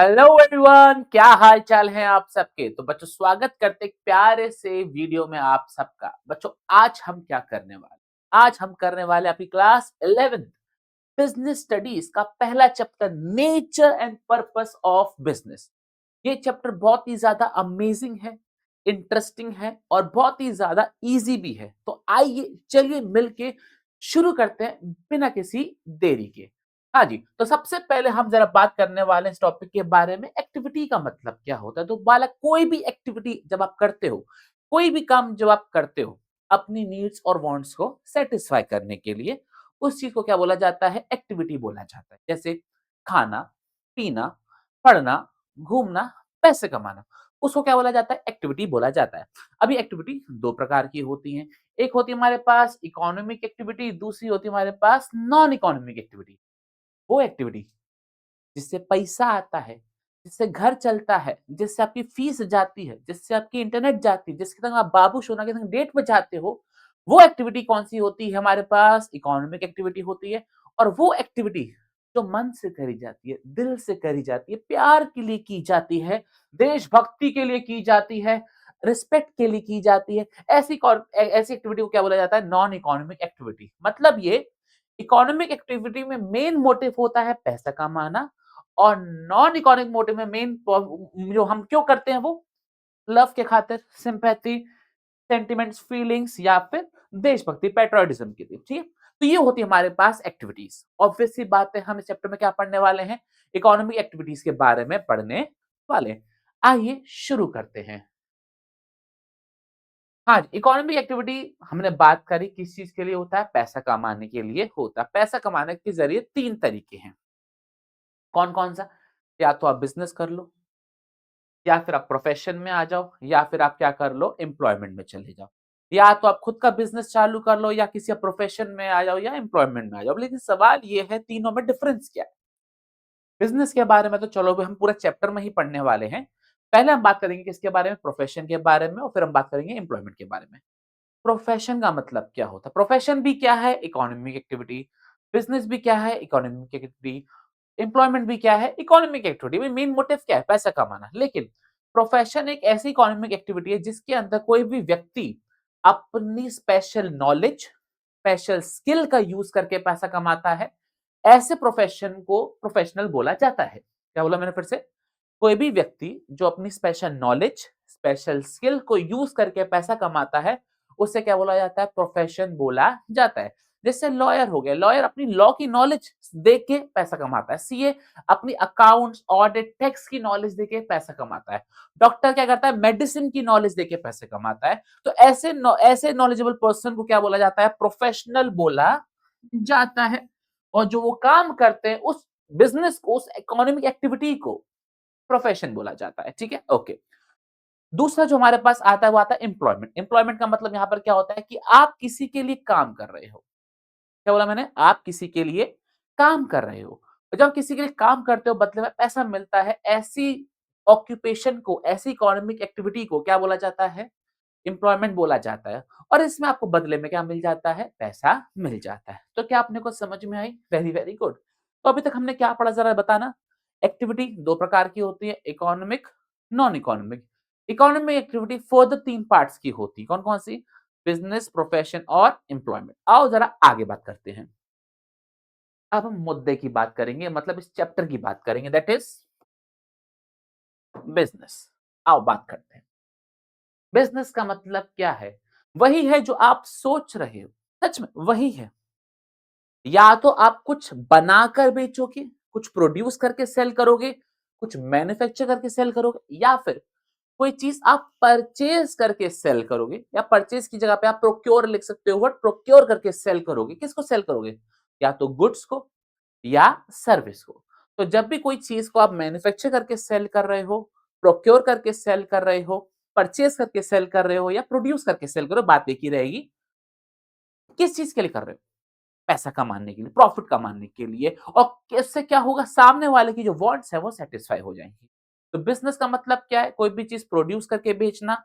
Hello everyone, क्या हाल चाल है आप सबके। तो बच्चों, स्वागत करते एक प्यारे से वीडियो में आप सबका। बच्चों, आज हम क्या करने वाले, आज हम करने वाले अपनी क्लास 11th बिजनेस स्टडीज का पहला chapter, nature and purpose of business. ये चैप्टर बहुत ही ज्यादा अमेजिंग है, इंटरेस्टिंग है और बहुत ही ज्यादा इजी भी है। तो आइए चलिए मिलके शुरू करते हैं बिना किसी देरी के। हाँ जी, तो सबसे पहले हम जरा बात करने वाले हैं इस टॉपिक के बारे में, एक्टिविटी का मतलब क्या होता है। तो बालक, कोई भी एक्टिविटी जब आप करते हो, कोई भी काम जब आप करते हो अपनी नीड्स और वांट्स को सेटिस्फाई करने के लिए, उस चीज को क्या बोला जाता है, एक्टिविटी बोला जाता है। जैसे खाना, पीना, पढ़ना, घूमना, पैसे कमाना, उसको क्या बोला जाता है, एक्टिविटी बोला जाता है। अभी एक्टिविटी दो प्रकार की होती हैं। एक होती है हमारे पास इकोनॉमिक एक्टिविटी, दूसरी होती है हमारे पास नॉन इकोनॉमिक एक्टिविटी। वो एक्टिविटी जिससे पैसा आता है, जिससे घर चलता है, जिससे आपकी फीस जाती है, जिससे आपकी इंटरनेट जाती है, जिसके संग आप बाबू सोना के संग डेट पे जाते हो, वो एक्टिविटी कौन सी होती है हमारे पास, इकोनॉमिक एक्टिविटी होती है। और वो एक्टिविटी जो मन से करी जाती है, दिल से करी जाती है, प्यार के लिए की जाती है, देशभक्ति के लिए की जाती है, रिस्पेक्ट के लिए की जाती है, ऐसी एक्टिविटी को क्या बोला जाता है, नॉन इकोनॉमिक एक्टिविटी। मतलब ये इकोनॉमिक एक्टिविटी में मेन मोटिव होता है पैसा कमाना, और नॉन इकोनॉमिक मोटिव में मेन जो हम क्यों करते हैं वो लव के खातिर, सिंपैथी, सेंटिमेंट्स, फीलिंग्स या फिर देशभक्ति, पैट्रियोटिज्म के लिए। ठीक है, तो ये होती है हमारे पास एक्टिविटीज। ऑब्वियस सी बात है, हम इस चैप्टर में क्या पढ़ने वाले हैं, इकोनॉमिक एक्टिविटीज के बारे में पढ़ने वाले हैं। आइए शुरू करते हैं। हाँ जी, इकोनॉमिक एक्टिविटी हमने बात करी किस चीज के लिए होता है, पैसा कमाने के लिए होता है। पैसा कमाने के जरिए तीन तरीके हैं। कौन कौन सा, या तो आप बिजनेस कर लो, या फिर आप प्रोफेशन में आ जाओ, या फिर आप क्या कर लो, एम्प्लॉयमेंट में चले जाओ। या तो आप खुद का बिजनेस चालू कर लो, या किसी प्रोफेशन में आ जाओ, या एम्प्लॉयमेंट में आ जाओ। लेकिन सवाल ये है, तीनों में डिफरेंस क्या है। बिजनेस के बारे में तो चलो हम पूरा चैप्टर में ही पढ़ने वाले हैं। पहले हम बात करेंगे किसके बारे में, प्रोफेशन के बारे में, और फिर हम बात करेंगे एम्प्लॉयमेंट के बारे में। प्रोफेशन का मतलब क्या होता है, प्रोफेशन भी क्या है, इकोनॉमिक एक्टिविटी। बिजनेस भी क्या है, इकोनॉमिक एक्टिविटी। एम्प्लॉयमेंट भी क्या है, इकोनॉमिक एक्टिविटी। में मेन मोटिव क्या है, पैसा कमाना। लेकिन प्रोफेशन एक ऐसी इकोनॉमिक एक्टिविटी है जिसके अंदर कोई भी व्यक्ति अपनी स्पेशल नॉलेज, स्पेशल स्किल का यूज करके पैसा कमाता है। ऐसे प्रोफेशन को प्रोफेशनल बोला जाता है। क्या बोला मैंने फिर से, कोई भी व्यक्ति जो अपनी स्पेशल नॉलेज, स्पेशल स्किल को यूज करके पैसा कमाता है, उसे क्या बोला जाता है, प्रोफेशन बोला जाता है। जैसे लॉयर हो गया, लॉयर अपनी लॉ की नॉलेज देख के पैसा कमाता है। सीए अपनी अकाउंट्स, ऑडिट, टैक्स की नॉलेज देके पैसा कमाता है। डॉक्टर क्या करता है, मेडिसिन की नॉलेज देके पैसे कमाता है। तो ऐसे नॉलेजेबल पर्सन को क्या बोला जाता है, प्रोफेशनल बोला जाता है। और जो वो काम करते हैं, उस बिजनेस को, उस इकोनॉमिक एक्टिविटी को प्रोफेशन बोला जाता है। ठीक है, ओके। दूसरा जो हमारे पास आता है वो आता है एम्प्लॉयमेंट। एम्प्लॉयमेंट का मतलब यहां पर क्या होता है कि आप किसी के लिए काम कर रहे हो। क्या बोला मैंने, आप किसी के लिए काम कर रहे हो। और जब आप किसी के लिए काम करते हो, बदले में पैसा मिलता है, ऐसी ऑक्यूपेशन को, ऐसी इकोनॉमिक एक्टिविटी को क्या बोला जाता है, एम्प्लॉयमेंट बोला जाता है। और इसमें आपको बदले में क्या मिल जाता है, पैसा मिल जाता है। तो क्या आपने को समझ में आई, वेरी वेरी गुड। तो अभी तक हमने क्या पढ़ा, जरा बताना। एक्टिविटी दो प्रकार की होती है, economic, non economic. Economic activity further तीन पार्ट्स की होती है। कौन कौन सी, बिजनेस, प्रोफेशन और एम्प्लॉयमेंट। आओ जरा आगे बात करते हैं। अब हम मुद्दे की बात करेंगे, मतलब इस चैप्टर की बात करेंगे, दैट इज बिजनेस। आओ बात करते हैं। बिजनेस का मतलब क्या है, वही है जो आप सोच रहे हो, सच में वही है। या तो आप कुछ बनाकर बेचोगे, कुछ प्रोड्यूस करके सेल करोगे, कुछ मैन्युफैक्चर करके सेल करोगे, या फिर कोई चीज आप परचेज करके सेल करोगे, या परचेज की जगह पे आप प्रोक्योर लिख सकते हो, वर्ड प्रोक्योर करके सेल करोगे। किसको सेल करोगे, या तो गुड्स को या सर्विस को। तो जब भी कोई चीज को आप मैन्युफैक्चर करके सेल कर रहे हो, प्रोक्योर करके सेल कर रहे हो, परचेज करके सेल कर रहे हो, या प्रोड्यूस करके सेल कर रहे हो, बात एक ही रहेगी, किस चीज के लिए कर रहे हो, पैसा कमाने के लिए, प्रॉफिट कमाने के लिए। और इससे क्या होगा, सामने वाले की जो वांट्स है वो सेटिस्फाई हो जाएंगी। तो बिजनेस का मतलब क्या है, कोई भी चीज प्रोड्यूस करके बेचना,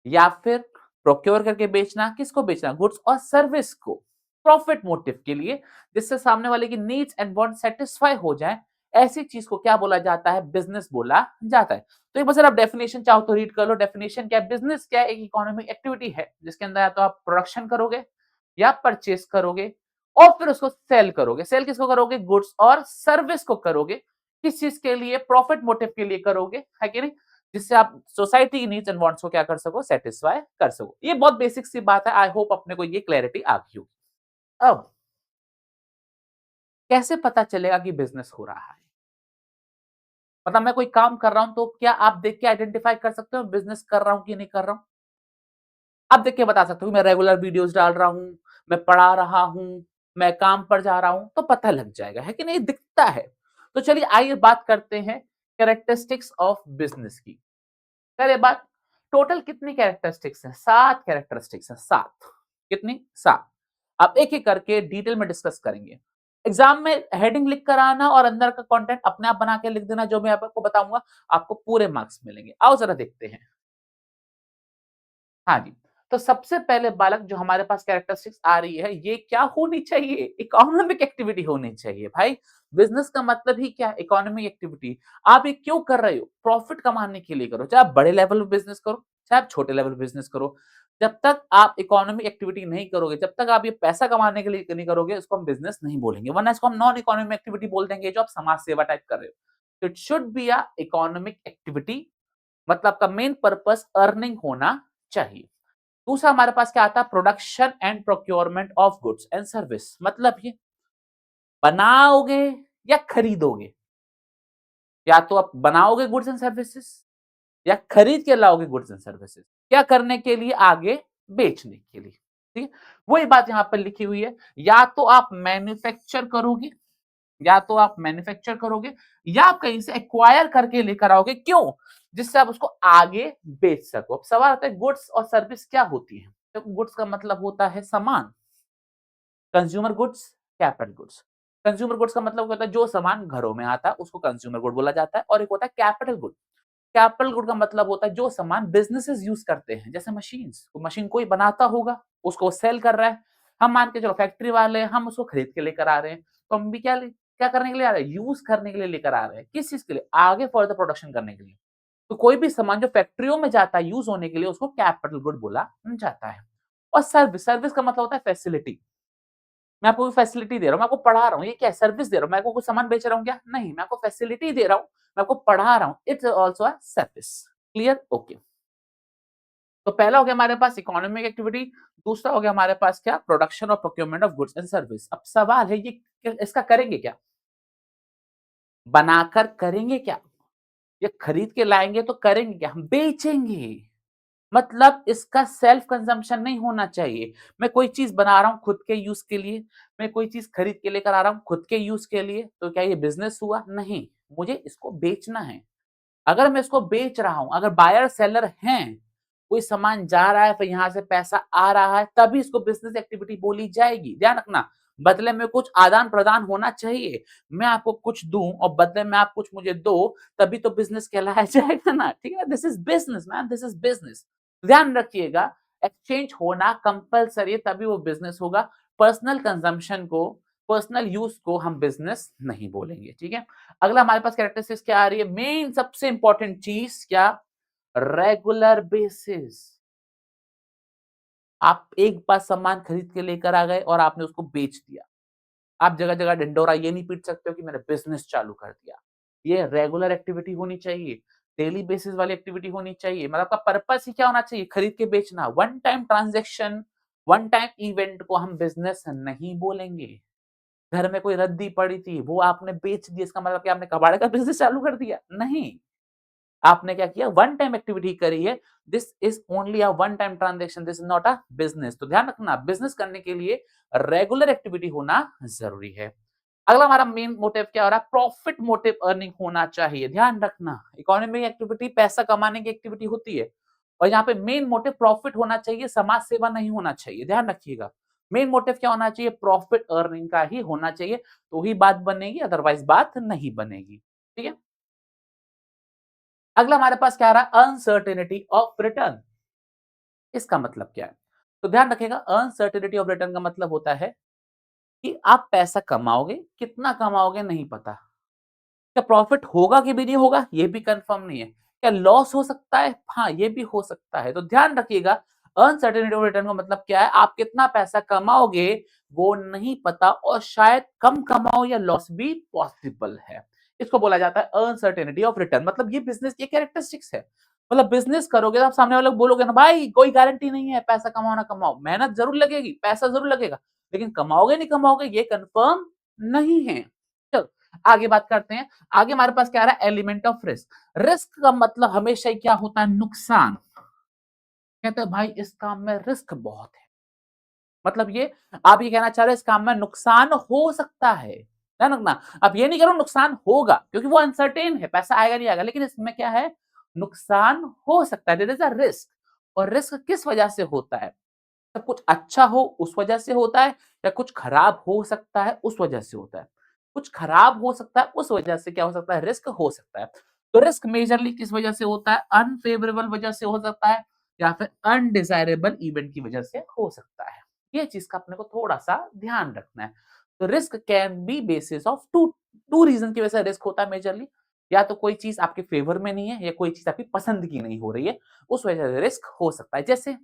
या फिर प्रोक्योर करके बेचना। किसको बेचना, गुड्स और सर्विस को, प्रॉफिट मोटिव के लिए, जिससे सामने वाले की नीड्स एंड वांट सेटिस्फाई हो जाए। ऐसी चीज को क्या बोला जाता है? बिजनेस बोला जाता है। तो एक बार सर आप डेफिनेशन चाहो तो रीड कर लो। डेफिनेशन क्या है? बिजनेस क्या है? एक इकोनॉमिक एक्टिविटी है जिसके अंदर या तो आप प्रोडक्शन करोगे या परचेस करोगे और फिर उसको सेल करोगे। सेल किसको करोगे? गुड्स और सर्विस को करोगे। किस चीज के लिए? प्रॉफिट मोटिव के लिए करोगे, है कि नहीं? जिससे आप सोसाइटी की नीड्स एंड वांट्स को क्या कर सको? सेटिस्फाई कर सको। ये बहुत बेसिक सी बात है। आई होप अपने को ये क्लैरिटी आ गई होगी। अब कैसे पता चलेगा कि बिजनेस हो रहा है? मतलब मैं कोई काम कर रहा हूं तो क्या आप देख के आइडेंटिफाई कर सकते हो बिजनेस कर रहा हूं कि नहीं कर रहा हूं? आप देख के बता सकते हो कि मैं रेगुलर वीडियोस डाल रहा हूं, मैं पढ़ा रहा हूं, मैं काम पर जा रहा हूं, तो पता लग जाएगा, है कि नहीं? दिखता है। तो चलिए आइए बात करते हैं कैरेक्टरिस्टिक्स ऑफ बिजनेस की। पहले बात, टोटल कितनी कैरेक्टरिस्टिक्स है? 7 कैरेक्टरिस्टिक्स है। 7 कितनी? 7। अब एक एक करके डिटेल में डिस्कस करेंगे। एग्जाम में हेडिंग लिख कर आना और अंदर का कंटेंट अपने आप बना के लिख देना। जो मैं आपको बताऊंगा आपको पूरे मार्क्स मिलेंगे। आओ जरा देखते हैं। हाँ जी। तो सबसे पहले बालक जो हमारे पास कैरेक्टरिस्टिक्स आ रही है, ये क्या होनी चाहिए? इकोनॉमिक एक्टिविटी होनी चाहिए भाई। बिजनेस का मतलब ही क्या है? Economic activity. आप ये क्यों कर रहे हो? प्रॉफिट कमाने के लिए करो। चाहे आप बड़े लेवल पे बिजनेस करो, चाहे आप छोटे लेवल पे बिजनेस करो। जब तक आप इकोनॉमिक एक्टिविटी नहीं करोगे, जब तक आप ये पैसा कमाने के लिए नहीं करोगे, इसको हम बिजनेस नहीं बोलेंगे। वरना इसको हम नॉन इकोनॉमिक एक्टिविटी बोल देंगे, जो आप समाज सेवा टाइप कर रहे हो। तो it should be a economic activity. मतलब आपका मेन पर्पस अर्निंग होना चाहिए। दूसरा हमारे पास क्या आता है? Production and procurement of goods and service. मतलब ये बनाओगे या खरीदोगे? या तो आप बनाओगे गुड्स एंड सर्विसेज या खरीद के लाओगे गुड्स एंड सर्विसेज। क्या करने के लिए? आगे बेचने के लिए। ठीक है, वही बात यहां पर लिखी हुई है। या तो आप मैन्युफैक्चर करोगे, या तो आप मैन्युफैक्चर करोगे, या आप कहीं से एक्वायर करके लेकर आओगे। क्यों? जिससे आप उसको आगे बेच सको। अब सवाल आता है गुड्स और सर्विस क्या होती है? तो गुड्स का मतलब होता है सामान। Consumer goods, capital goods. Consumer goods का मतलब होता है जो सामान घरों में आता है उसको कंज्यूमर गुड बोला जाता है। और एक होता है कैपिटल गुड। कैपिटल गुड का मतलब होता है जो सामान बिजनेसेस यूज करते हैं, जैसे मशीन्स। मशीन कोई बनाता होगा, उसको सेल कर रहा है। हम मान के चलो फैक्ट्री वाले हैं, हम उसको खरीद के लेकर आ रहे हैं। तो हम भी क्या करने के लिए आ रहे हैं? यूज करने के लिए लेकर आ रहे हैं। किस चीज के लिए? आगे फर्दर प्रोडक्शन करने के लिए। तो कोई भी सामान जो फैक्ट्रियों में जाता है यूज होने के लिए, उसको कैपिटल गुड बोला जाता है। और सर्विस, सर्विस का मतलब होता है फैसिलिटी। मैं आपको फैसिलिटी दे रहा हूँ, मैं आपको पढ़ा रहा हूँ। ये क्या है? सर्विस दे रहा हूँ। मैं आपको कुछ सामान बेच रहा हूँ क्या? नहीं, मैं आपको फैसिलिटी दे रहा हूँ, मैं आपको पढ़ा रहा हूँ। It's also a service. Clear? Okay. तो पहला हो गया हमारे पास इकोनॉमिक एक्टिविटी। दूसरा हो गया हमारे पास क्या? प्रोडक्शन और procurement of goods and service. अब सवाल है ये इसका करेंगे क्या? बनाकर करेंगे क्या? ये खरीद के लाएंगे तो करेंगे क्या? हम बेचेंगे। मतलब इसका सेल्फ कंजम्पशन नहीं होना चाहिए। मैं कोई चीज बना रहा हूं खुद के यूज के लिए, मैं कोई चीज खरीद के लेकर आ रहा हूं खुद के यूज के लिए, तो क्या ये बिजनेस हुआ? नहीं। मुझे इसको बेचना है। अगर मैं इसको बेच रहा हूं, अगर बायर सेलर हैं, कोई सामान जा रहा है फिर यहां से पैसा आ रहा है, तभी इसको बिजनेस एक्टिविटी बोली जाएगी। ध्यान रखना, बदले में कुछ आदान प्रदान होना चाहिए। मैं आपको कुछ दूं और बदले में आप कुछ मुझे दो, तभी तो बिजनेस कहलाया जाएगा ना। ठीक है, this is business man, this is business. ध्यान रखिएगा, एक्सचेंज होना कंपलसरी है, तभी वो बिजनेस होगा। पर्सनल कंजम्पशन को, पर्सनल यूज को हम बिजनेस नहीं बोलेंगे। ठीक है, अगला हमारे पास कैरेक्टरिस्टिक्स क्या आ रही है? मेन सबसे इंपॉर्टेंट चीज क्या? Regular basis. आप एक बार सामान खरीद के लेकर आ गए और आपने उसको बेच दिया। आप जगह जगह ढिंडोरा ये नहीं पीट सकते हो कि मैंने बिजनेस चालू कर दिया। ये रेगुलर एक्टिविटी होनी चाहिए, डेली बेसिस वाली एक्टिविटी होनी चाहिए। मतलब आपका पर्पस ही क्या होना चाहिए? खरीद के बेचना। One time transaction, one time event को हम बिजनेस नहीं बोलेंगे। घर में कोई रद्दी पड़ी थी, वो आपने बेच दी, इसका मतलब क्या आपने कबाड़ का बिजनेस चालू कर दिया? नहीं। आपने क्या किया? वन टाइम एक्टिविटी करी है। This is only a one time transaction, this is not a business. तो ध्यान रखना, बिजनेस करने के लिए रेगुलर एक्टिविटी होना जरूरी है। अगला हमारा मेन मोटिव क्या हो रहा है? प्रॉफिट मोटिव अर्निंग होना चाहिए। ध्यान रखना, इकोनॉमिक एक्टिविटी पैसा कमाने की एक्टिविटी होती है और यहाँ पे मेन मोटिव प्रॉफिट होना चाहिए, समाज सेवा नहीं होना चाहिए। ध्यान रखिएगा, मेन मोटिव क्या होना चाहिए? प्रॉफिट अर्निंग का ही होना चाहिए, तो ही बात बनेगी, अदरवाइज बात नहीं बनेगी। ठीक है, अगला हमारे पास क्या आ रहा है? Uncertainty of return. इसका मतलब क्या है? तो ध्यान रखिएगा, अनसर्टेनिटी ऑफ रिटर्न का मतलब होता है कि आप पैसा कमाओगे, कितना कमाओगे नहीं पता। क्या प्रॉफिट होगा कि भी नहीं होगा? ये भी कंफर्म नहीं है। क्या लॉस हो सकता है? हाँ, ये भी हो सकता है। तो ध्यान रखिएगा, अनसर्टेनिटी ऑफ रिटर्न का मतलब क्या है? आप कितना पैसा कमाओगे, वो नहीं पता और शायद कम कमाओ या लॉस भी पॉसिबल है। इसको बोला जाता है अनसर्टेनिटी ऑफ रिटर्न। मतलब ये बिज़नेस की कैरेक्टरिस्टिक्स है। मतलब बिज़नेस करोगे तो आप सामने वाले को बोलोगे ना, भाई कोई गारंटी नहीं है, पैसा कमाओ ना कमाओ। मेहनत ज़रूर लगेगी, पैसा ज़रूर लगेगा, लेकिन कमाओगे नहीं कमाओगे ये कन्फर्म नहीं है। चलो आगे बात करते हैं। आगे हमारे पास क्या आ रहा है? Element of risk. रिस्क का मतलब हमेशा ही क्या होता है? नुकसान। कहते हैं भाई इस काम में रिस्क बहुत है। मतलब ये आप ये कहना चाह रहे हैं इस काम में नुकसान हो सकता है। ध्यान रखना, आप ये नहीं कह रहे हो नुकसान होगा, क्योंकि वो अनसर्टेन है, पैसा आएगा नहीं आएगा, लेकिन इसमें क्या है? नुकसान हो सकता है। There is a risk. और रिस्क किस वजह से होता है? सब कुछ अच्छा हो उस वजह से होता है, या कुछ खराब हो सकता है उस वजह से होता है? कुछ खराब हो सकता है उस वजह से क्या हो सकता है? रिस्क हो सकता है। तो रिस्क मेजरली किस वजह से होता है? अनफेवरेबल वजह से हो सकता है, या फिर अनडिजायरेबल इवेंट की वजह से हो सकता है। ये चीज का अपने को थोड़ा सा ध्यान रखना है। तो risk can be basis of two two reason की वजह से रिस्क होता है मेजरली। या तो कोई चीज आपके फेवर में नहीं है, या कोई चीज आपकी पसंद की नहीं हो रही है, उस वजह से रिस्क हो सकता है। जैसे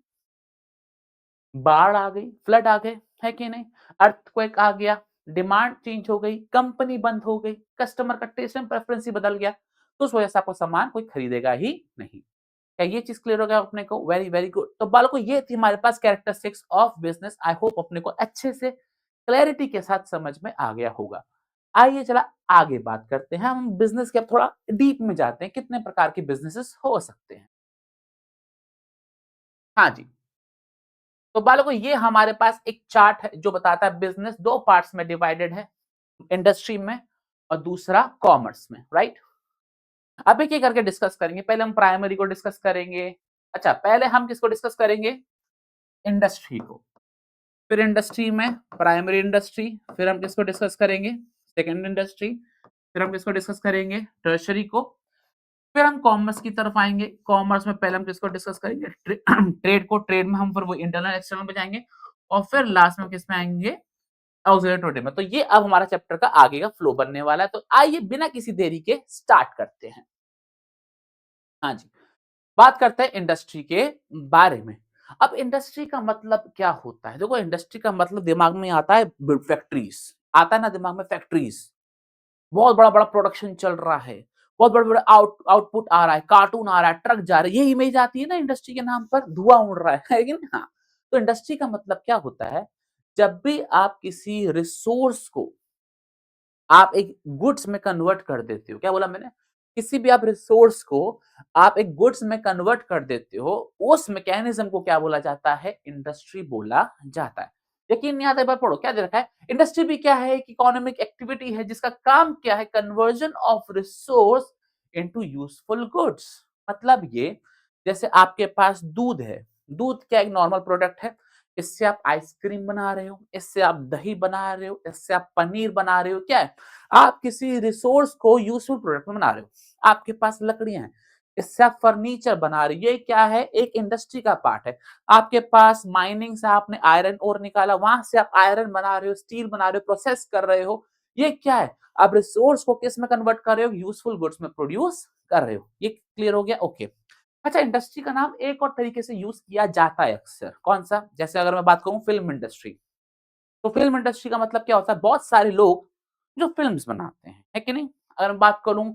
बाढ़ आ गई, फ्लड आ गए, है कि नहीं? अर्थक्वेक आ गया, डिमांड चेंज हो गई, कंपनी बंद हो गई, कस्टमर का टेस्ट एंड प्रेफरेंस ही बदल गया, तो उस वजह से आपको सामान कोई खरीदेगा ही नहीं। क्या ये चीज क्लियर हो गया अपने को? Very very good. तो बालकों ये थी हमारे पास characteristics of business. I hope अपने को अच्छे से क्लैरिटी के साथ समझ में आ गया होगा। आइए चला आगे बात करते हैं। हम बिजनेस के अब थोड़ा डीप में जाते हैं, कितने प्रकार के बिजनेसेस हो सकते हैं। हाँ जी। तो बालकों ये हमारे पास एक चार्ट है जो बताता है बिजनेस दो पार्ट्स में डिवाइडेड है, इंडस्ट्री में और दूसरा कॉमर्स में, राइट? अब एक एक करके डिस्कस करेंगे। पहले हम प्राइमरी को डिस्कस करेंगे। अच्छा, पहले हम किसको डिस्कस करेंगे? इंडस्ट्री को। फिर इंडस्ट्री में प्राइमरी इंडस्ट्री, फिर हम किसको डिस्कस करेंगे? सेकेंड इंडस्ट्री, फिर हम किसको डिस्कस करेंगे? टर्शरी को। फिर हम कॉमर्स की तरफ आएंगे। कॉमर्स में पहले हम किसको डिस्कस करेंगे? ट्रेड को। ट्रेड में हम फिर वो इंटरनल एक्सटर्नल पे जाएंगे, और फिर लास्ट में किस में आएंगे? ऑक्सिलरी में। तो ये अब हमारा चैप्टर का आगे का फ्लो बनने वाला है। तो आइए बिना किसी देरी के स्टार्ट करते हैं। हाँ जी, बात करते हैं इंडस्ट्री के बारे में। अब इंडस्ट्री का मतलब क्या होता है? देखो इंडस्ट्री का मतलब दिमाग में आता है फैक्ट्रीज। आता है ना दिमाग में? फैक्ट्रीज, बहुत बड़ा बड़ा प्रोडक्शन चल रहा है, बहुत बड़े बड़े आउटपुट आ रहा है, कार्टून आ रहा है, ट्रक जा रहे हैं, ये इमेज आती है ना इंडस्ट्री के नाम पर। धुआं उड़ रहा है कि नहीं? हाँ। तो इंडस्ट्री का मतलब क्या होता है? जब भी आप किसी रिसोर्स को आप एक गुड्स में कन्वर्ट कर देते हो। क्या बोला मैंने? किसी भी आप रिसोर्स को आप एक गुड्स में कन्वर्ट कर देते हो, उस मैकेनिज्म को क्या बोला जाता है? इंडस्ट्री बोला जाता है। यकीन नहीं आता? एक बार पढ़ो, क्या दे रखा है? इंडस्ट्री भी क्या है? एक इकोनॉमिक एक्टिविटी है जिसका काम क्या है? Conversion of resource into useful goods. मतलब ये, जैसे आपके पास दूध है। दूध क्या एक नॉर्मल प्रोडक्ट है? इससे आप आइसक्रीम बना रहे हो, इससे आप दही बना रहे हो, इससे आप पनीर बना रहे हो। क्या है? आप किसी रिसोर्स को यूजफुल प्रोडक्ट में बना रहे हो। आपके पास लकड़ियां हैं, इससे आप फर्नीचर बना रहे हो। ये क्या है? एक इंडस्ट्री का पार्ट है। आपके पास माइनिंग से आपने आयरन ओर निकाला, वहां से आप आयरन बना रहे हो, स्टील बना रहे हो, प्रोसेस कर रहे हो। ये क्या है? आप रिसोर्स को किस में कन्वर्ट कर रहे हो? यूजफुल गुड्स में प्रोड्यूस कर रहे हो। ये क्लियर हो गया? ओके। अच्छा, इंडस्ट्री का नाम एक और तरीके से यूज किया जाता है अक्सर। कौन सा? जैसे अगर मैं बात करूं फिल्म इंडस्ट्री, तो फिल्म इंडस्ट्री का मतलब क्या होता है? बहुत सारे लोग जो फिल्म्स बनाते हैं, है कि नहीं? अगर मैं बात करूं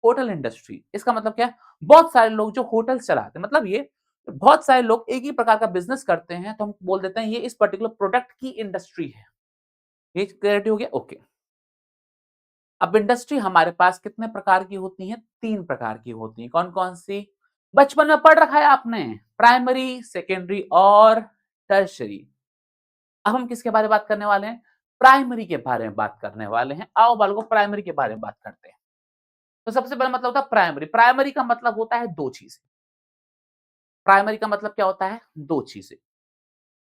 होटल इंडस्ट्री, इसका मतलब क्या है? बहुत सारे लोग जो होटल चलाते हैं। मतलब ये बहुत सारे लोग एक ही प्रकार का बिजनेस करते हैं, तो हम बोल देते हैं ये इस पर्टिकुलर प्रोडक्ट की इंडस्ट्री है। ये क्लियरिटी हो गया? ओके। अब इंडस्ट्री हमारे पास कितने प्रकार की होती हैं? तीन प्रकार की होती हैं। कौन कौन सी? बचपन में पढ़ रखा है आपने, प्राइमरी, सेकेंडरी और टर्शरी। अब हम किसके बारे में बात करने वाले हैं? प्राइमरी के बारे में बात करने वाले हैं। आओ बालकों, प्राइमरी के बारे में बात करते हैं। तो सबसे पहला मतलब होता है प्राइमरी। प्राइमरी का मतलब होता है दो चीजें। प्राइमरी का मतलब क्या होता है? दो चीजें।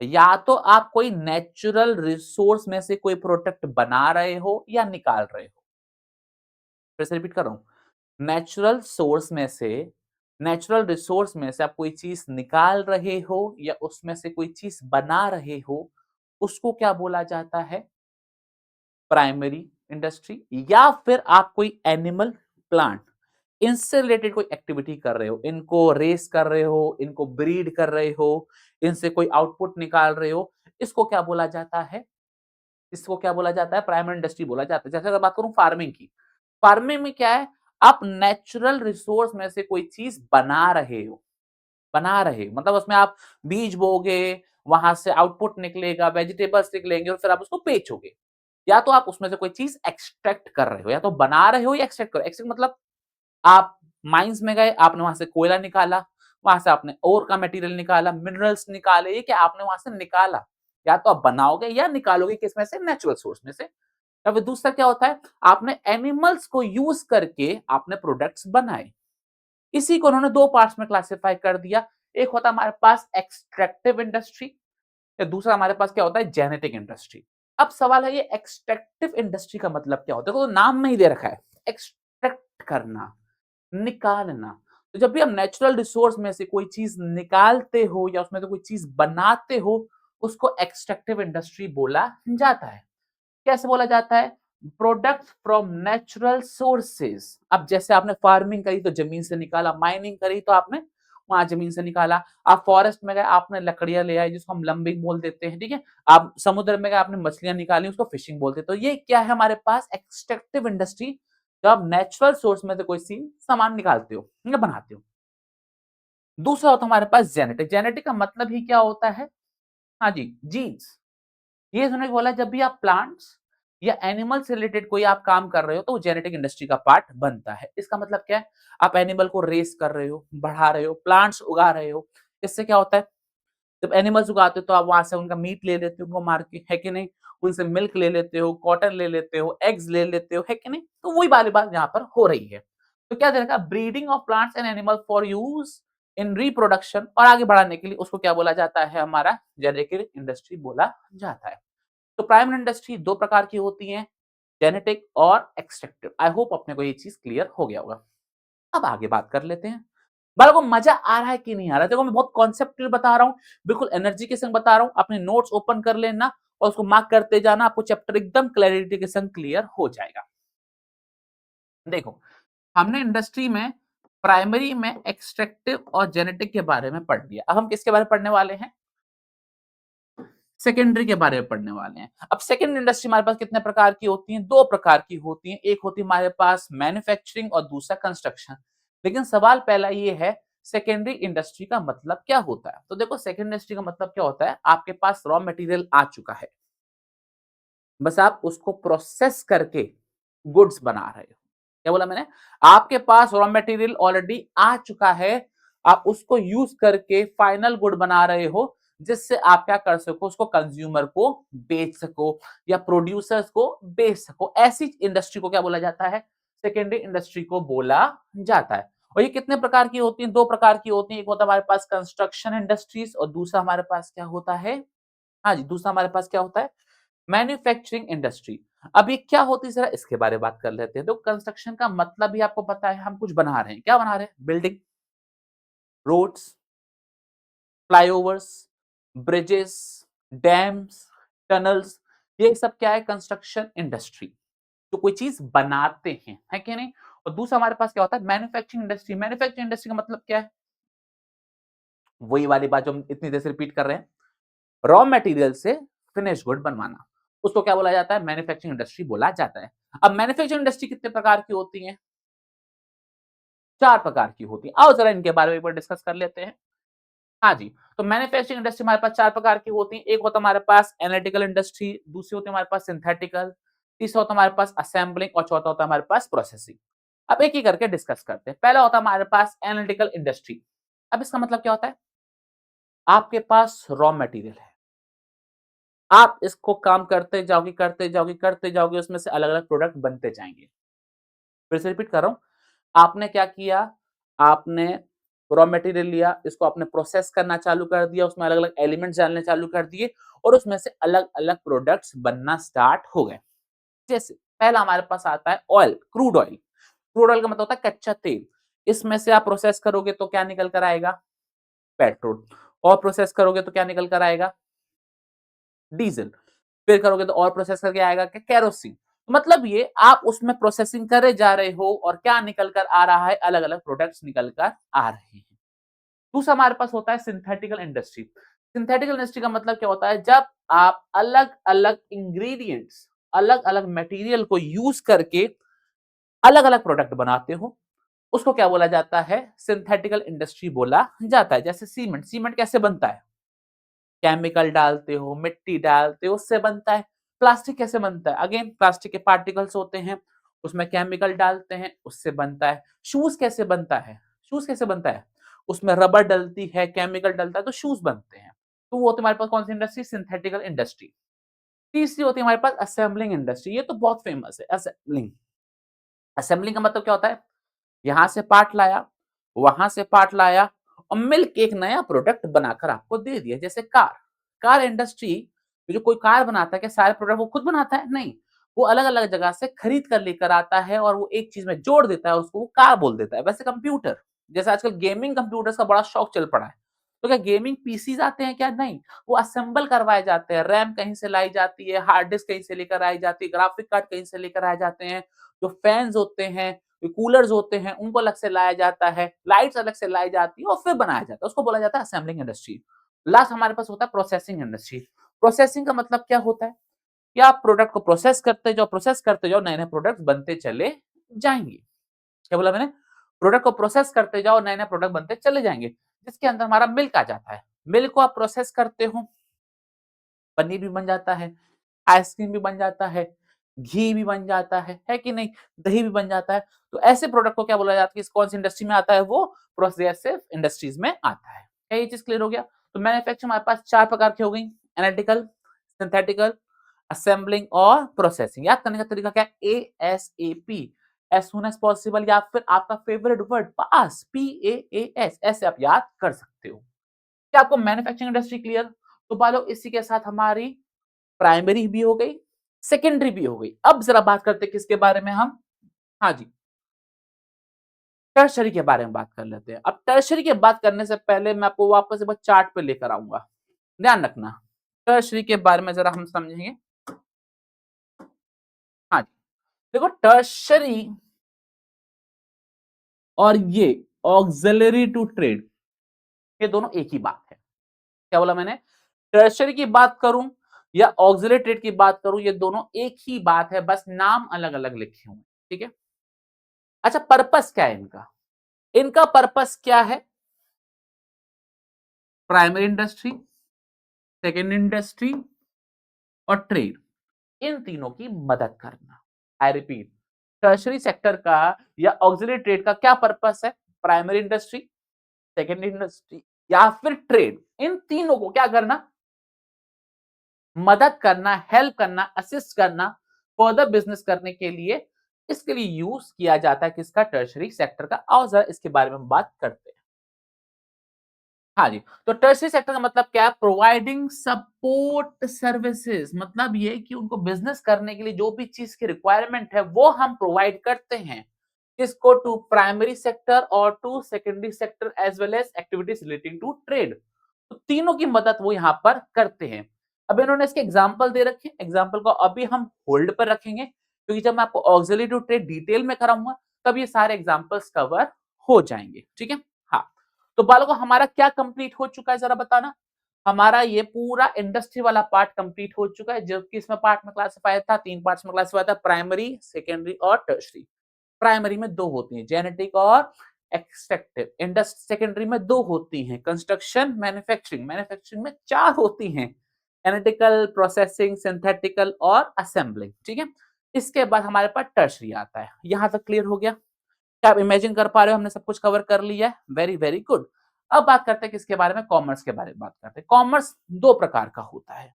या तो आप कोई नेचुरल रिसोर्स में से कोई प्रोडक्ट बना रहे हो या निकाल रहे हो। फिर से रिपीट कर रहा हूं, नेचुरल रिसोर्स में से आप कोई चीज निकाल रहे हो या उसमें से कोई चीज बना रहे हो, उसको क्या बोला जाता है? Primary industry. या फिर आप कोई एनिमल प्लांट, इनसे रिलेटेड कोई एक्टिविटी कर रहे हो, इनको रेस कर रहे हो, इनको ब्रीड कर रहे हो, इनसे कोई आउटपुट निकाल रहे हो, इसको क्या बोला जाता है? इसको क्या बोला जाता है? प्राइमरी इंडस्ट्री बोला जाता है। जैसे अगर बात करूँ फार्मिंग की, फार्मिंग में क्या है? आप नेचुरल रिसोर्स में से कोई चीज़ बना रहे हो, मतलब उसमें आप बीज बोओगे, वहाँ से आउटपुट निकलेगा, वेजिटेबल्स निकलेंगे और फिर आप उसको बेचोगे। या तो आप उसमें से कोई चीज़ एक्सट्रैक्ट कर रहे हो, या तो बना रहे हो या एक्सट्रैक्ट कर रहे हो। एक्सट्रैक्ट मतलब आप माइन्स में गए, आपने वहाँ से कोयला निकाला, वहाँ से आपने ओर का मटेरियल निकाला, मिनरल्स निकाले, ये क्या आपने वहाँ से निकाला। या तो आप बनाओगे या निकालोगे किसमें से? नेचुरल सोर्स में से। या फिर दूसरा क्या होता है? आपने एनिमल्स को यूज़ करके आपने प्रोडक्ट्स बनाए। इसी को उन्होंने 2 पार्ट्स में क्लासिफाई कर दिया। एक होता है हमारे पास एक्सट्रैक्टिव इंडस्ट्री, या दूसरा हमारे पास क्या होता है? Genetic industry. अब सवाल है ये एक्सट्रैक्टिव इंडस्ट्री का मतलब क्या होता है? तो नाम में ही दे रखा है, एक्सट्रैक्ट करना, निकालना। तो जब भी हम नेचुरल रिसोर्स में से कोई चीज़ निकालते हो या उसमें से कोई चीज़ बनाते हो, उसको एक्सट्रैक्टिव इंडस्ट्री बोला जाता है। कैसे बोला जाता है? Products from natural sources. अब जैसे आपने फार्मिंग करी तो जमीन से निकाला, माइनिंग करी तो आपने वहां जमीन से निकाला, आप फॉरेस्ट में गए आपने लकड़ियां ले आई जिसको हम लंबिंग बोल देते हैं, ठीक है। आप समुद्र में गए आपने मछलियां निकाली उसको फिशिंग बोलते हैं। तो ये क्या है हमारे पास? एक्सट्रैक्टिव इंडस्ट्री, जब आप नेचुरल सोर्स में से कोई सी सामान निकालते हो या बनाते हो। दूसरा होता है हमारे पास जेनेटिक। जेनेटिक का मतलब ही क्या होता है? हाँ जी, जीन्स। ये उन्होंने बोला जब भी आप प्लांट्स या एनिमल से रिलेटेड कोई आप काम कर रहे हो तो वो जेनेटिक इंडस्ट्री का पार्ट बनता है। इसका मतलब क्या है? आप एनिमल को रेस कर रहे हो, बढ़ा रहे हो, प्लांट्स उगा रहे हो। इससे क्या होता है? जब एनिमल्स उगाते हो तो आप वहां से उनका मीट ले लेते हो, उनको मार के, है कि नहीं? उनसे मिल्क ले लेते हो, कॉटन ले लेते हो, एग्स ले लेते हो, है कि नहीं? तो वही वाली बात यहाँ पर हो रही है। तो क्या देखा? Breeding of plants and animal for use in reproduction, और आगे बढ़ाने के लिए उसको क्या बोला जाता है? हमारा जेनेटिक इंडस्ट्री बोला जाता है। तो प्राइमरी इंडस्ट्री 2 प्रकार की होती है, जेनेटिक और एक्सट्रैक्टिव। आई होप अपने को ये चीज़ क्लियर हो गया होगा। अब आगे बात कर लेते हैं। बालों को मजा आ रहा है कि नहीं आ रहा है? देखो मैं बहुत कॉन्सेप्ट क्लियर बता रहा हूँ, बिल्कुल एनर्जी के संग बता रहा हूँ। अपने नोट्स ओपन कर लेना और उसको मार्क करते जाना, आपको चैप्टर एकदम क्लैरिटी के संग क्लियर हो जाएगा। देखो, हमने इंडस्ट्री में प्राइमरी में एक्सट्रैक्टिव और जेनेटिक के बारे में पढ़ लिया। अब हम किसके बारे में पढ़ने वाले हैं? सेकेंडरी के बारे में पढ़ने वाले हैं। अब सेकेंड इंडस्ट्री हमारे पास कितने प्रकार की होती है? 2 प्रकार की होती है। एक होती है हमारे पास मैन्युफैक्चरिंग और दूसरा कंस्ट्रक्शन। लेकिन सवाल पहला ये है, सेकेंडरी इंडस्ट्री का मतलब क्या होता है? तो देखो सेकेंडरी इंडस्ट्री का मतलब क्या होता है? आपके पास रॉ मटेरियल आ चुका है, बस आप उसको प्रोसेस करके गुड्स बना रहे हो। क्या बोला मैंने? आपके पास रॉ मटेरियल ऑलरेडी आ चुका है, आप उसको यूज करके फाइनल गुड बना रहे हो, जिससे आप क्या कर सको? उसको कंज्यूमर को बेच सको या प्रोड्यूसर्स को बेच सको। ऐसी इंडस्ट्री को क्या बोला जाता है? सेकेंडरी इंडस्ट्री को बोला जाता है। और ये कितने प्रकार की होती है? 2 प्रकार की होती है। एक होता है हमारे पास कंस्ट्रक्शन इंडस्ट्रीज और दूसरा हमारे पास क्या होता है? हाँ जी, दूसरा हमारे पास क्या होता है? Manufacturing industry. अब ये क्या होती है, जरा इसके बारे में बात कर लेते हैं। तो कंस्ट्रक्शन का मतलब ही आपको पता है, हम कुछ बना रहे हैं। क्या बना रहे हैं? Building, roads, flyovers, bridges, dams, tunnels, ये सब क्या है? Construction industry. तो कोई चीज बनाते हैं, है कि नहीं? और दूसरा हमारे पास क्या होता है? Manufacturing industry. मैन्युफैक्चरिंग इंडस्ट्री का मतलब क्या है? वही वाली बात जो हम इतनी देर से रिपीट कर रहे हैं, रॉ मटेरियल से फिनिश गुड बनवाना, उसको क्या बोला जाता है? मैन्युफैक्चरिंग इंडस्ट्री बोला जाता है। अब मैन्युफैक्चरिंग इंडस्ट्री कितने प्रकार की होती है? 4 प्रकार की होती है। आओ जरा इनके बारे में एक बार डिस्कस कर लेते हैं। हाँ जी, तो मैन्युफैक्चरिंग इंडस्ट्री हमारे पास 4 प्रकार की होती है। एक होता है हमारे पास एनालिटिकल इंडस्ट्री, दूसरी होती है हमारे पास सिंथेटिकल, तीसरा होता है हमारे पास असेंबलिंग और चौथा होता है हमारे पास प्रोसेसिंग। अब एक ही करके डिस्कस करते हैं। पहला होता है हमारे पास एनालिटिकल इंडस्ट्री। अब इसका मतलब क्या होता है? आपके पास रॉ मटेरियल है, आप इसको काम करते जाओगे, करते जाओगे, करते जाओगे, उसमें से अलग-अलग प्रोडक्ट बनते जाएँगे। फिर से रिपीट कर रहा हूँ, आपने क्या किया? आपने रॉ मटेरियल लिया, इसको आपने प्रोसेस करना चालू कर दिया, उसमें अलग-अलग एलिमेंट्स डालने चालू कर दिए और उसमें से अलग-अलग प्रोडक्ट्स बनना स्टार्ट हो गए। जैसे पहला हमारे पास आता है oil, crude oil. Crude oil का मतलब होता है कच्चा तेल। इसमें से आप प्रोसेस करोगे तो क्या निकल कर आएगा? पेट्रोल। और प्रोसेस करोगे तो क्या निकल कर आएगा? डीजल। फिर करोगे तो और प्रोसेस करके आएगा क्या? केरोसिन। मतलब ये आप उसमें प्रोसेसिंग करे जा रहे हो और क्या निकल कर आ रहा है, अलग-अलग प्रोडक्ट्स निकल कर आ रहे हैं। दूसरा हमारे पास होता है सिंथेटिकल इंडस्ट्री। सिंथेटिकल इंडस्ट्री का मतलब क्या होता है, जब आप अलग-अलग इंग्रीडिएंट्स, अलग-अलग मटेरियल को यूज करके अलग-अलग प्रोडक्ट बनाते हो, उसको क्या बोला जाता है, सिंथेटिकल इंडस्ट्री बोला जाता है। जैसे सीमेंट, सीमेंट कैसे बनता है? केमिकल डालते हो, मिट्टी डालते हो, उससे बनता है। प्लास्टिक कैसे बनता है? अगेन प्लास्टिक के पार्टिकल्स होते हैं, उसमें केमिकल डालते हैं, उससे बनता है। शूज़ कैसे बनता है? शूज़ कैसे बनता है? उसमें रबर डलती है, केमिकल डलता है, तो शूज़ बनते हैं। तो वो होती है हमारे पास कौन-सी इंडस्ट्री? Synthetical industry. तीसरी होती है हमारे पास असेंबलिंग इंडस्ट्री, ये तो बहुत फेमस है, असेंबलिंग। असेंबलिंग का मतलब क्या होता है? यहाँ से पार्ट लाया, वहाँ से पार्ट लाया और मिलके एक नया प्रोडक्ट बनाकर आपको दे दिया। जैसे कार, कार इंडस्ट्री में जो कोई कार बनाता है, क्या सारे प्रोडक्ट वो खुद बनाता है? नहीं, वो अलग-अलग जगह से खरीद कर लेकर आता है और वो एक चीज़ में जोड़ देता है, उसको वो कार बोल देता है। वैसे कंप्यूटर, जैसे आजकल गेमिंग कंप्यूटर्स का बड़ा शौक चल पड़ा है। तो क्या गेमिंग पीसीज़ आते हैं क्या? नहीं, वो असेंबल करवाए जाते हैं। रैम कहीं से लाई जाती है, हार्ड डिस्क कहीं से लेकर आई जाती है, ग्राफिक कार्ड कहीं से लेकर आए जाते हैं। जो फैन्स होते हैं, जो कूलर्स होते हैं, उनको अलग से लाया जाता है, लाइट्स अलग से लाई जाती है और फिर बनाया जाता है। उसको बोला जाता है असेंबलिंग इंडस्ट्री। लास्ट हमारे पास होता है प्रोसेसिंग इंडस्ट्री। प्रोसेसिंग का मतलब क्या होता है कि आप प्रोडक्ट को प्रोसेस करते जाओ, नए-नए प्रोडक्ट्स बनते चले जाएँगे। क्या बोला मैंने? प्रोडक्ट को प्रोसेस करते जाओ, नए-नए प्रोडक्ट बनते चले जाएँगे, जिसके अंदर हमारा मिल्क आ जाता है। मिल्क को आप प्रोसेस करते हो, पनीर भी बन जाता है, आइसक्रीम भी बन जाता है, घी भी बन जाता है कि नहीं? दही भी बन जाता है। तो ऐसे प्रोडक्ट को क्या बोला जाता है, कौन-सी इंडस्ट्री में आता है वो? प्रोग्रेसिव इंडस्ट्रीज़ में आता है। क्या ये चीज़ क्लियर हो गया? तो मैन्युफैक्चरिंग हमारे पास 4 प्रकार की हो गई, एनालिटिकल, सिंथेटिकल, असेंबलिंग और प्रोसेसिंग। याद करने का तरीका क्या है? ASAP, as soon as possible, या फिर आपका फेवरेट वर्ड पास, पीएएएस, ऐसे आप याद कर सकते हो। क्या आपको मैन्युफैक्चरिंग इंडस्ट्री क्लियर? तो बालो इसी के साथ हमारी प्राइमरी भी हो गई, सेकेंडरी भी हो गई। अब ज़रा बात करते हैं किसके बारे में हम? हाँ जी, टर्शरी के बारे में बात कर लेते हैं। अब टर्शरी की बात करने से पहले मैं आपको वापस एक बार चार्ट पे लेकर आऊँगा। ध्यान रखना, टर्शरी के बारे में ज़रा हम समझेंगे। हाँ जी, देखो टर्शरी और ये ऑक्सिलरी टू ट्रेड, ये दोनों एक ही बात है। क्या बोला मैंने? टर्शरी की बात करूँ या ऑक्सिलरी ट्रेड की बात करूँ, ये दोनों एक ही बात है, बस नाम अलग-अलग लिखे हुए हैं। ठीक है? अच्छा, पर्पस क्या है इनका? इनका पर्पस क्या है? प्राइमरी इंडस्ट्री, सेकेंड इंडस्ट्री और ट्रेड, इन तीनों की मदद करना। आई रिपीट, टर्शरी सेक्टर का या ऑक्सिलरी ट्रेड का क्या पर्पस है? प्राइमरी इंडस्ट्री, सेकेंड इंडस्ट्री या फिर ट्रेड, इन तीनों को क्या करना? मदद करना, हेल्प करना, असिस्ट करना, फर्दर बिजनेस करने के लिए, इसके लिए यूज किया जाता है किसका? टर्शरी सेक्टर का। आओ जरा इसके बारे में हम बात करते हैं। हाँ जी, तो टर्शरी सेक्टर का मतलब क्या है? प्रोवाइडिंग सपोर्ट सर्विसेज, मतलब ये कि उनको बिजनेस करने के लिए जो भी चीज की रिक्वायरमेंट है वो हम प्रोवाइड करते हैं। किसको? टू प्राइमरी सेक्टर और to secondary sector as well as activities relating to trade. तो तीनों की मदद वो यहाँ पर करते हैं। अब इन्होंने इसके एग्जाम्पल दे रखे हैं, एग्जाम्पल को अभी हम होल्ड पर रखेंगे क्योंकि जब मैं आपको ऑक्सिलरी टू ट्रेड डिटेल में कराऊंगा तब ये सारे एग्जाम्पल्स कवर हो जाएंगे। ठीक है? हाँ, तो बालकों हमारा क्या कंप्लीट हो चुका है, जरा बताना। हमारा ये पूरा इंडस्ट्री वाला पार्ट कंप्लीट हो चुका है, जबकि इसमें पार्ट में क्लासिफाई था, 3 पार्ट्स में क्लासिफाई था, प्राइमरी, सेकेंडरी और टर्शरी। प्राइमरी में 2 होती हैं, जेनेटिक और एक्सट्रैक्टिव। सेकेंडरी में 2 होती हैं, कंस्ट्रक्शन, मैन्युफैक्चरिंग। मैन्युफैक्चरिंग में 4 होती हैं, एनालिटिकल, प्रोसेसिंग, सिंथेटिकल और असेंबलिंग। ठीक है? इसके बाद हमारे पास टर्शरी आता है। यहां तक क्लियर हो गया? क्या आप इमेजिन कर पा रहे हो हमने सब कुछ कवर कर लिया है? Very very good. अब बात करते हैं किसके बारे में? कॉमर्स के बारे में बात करते हैं। कॉमर्स 2 प्रकार का होता है।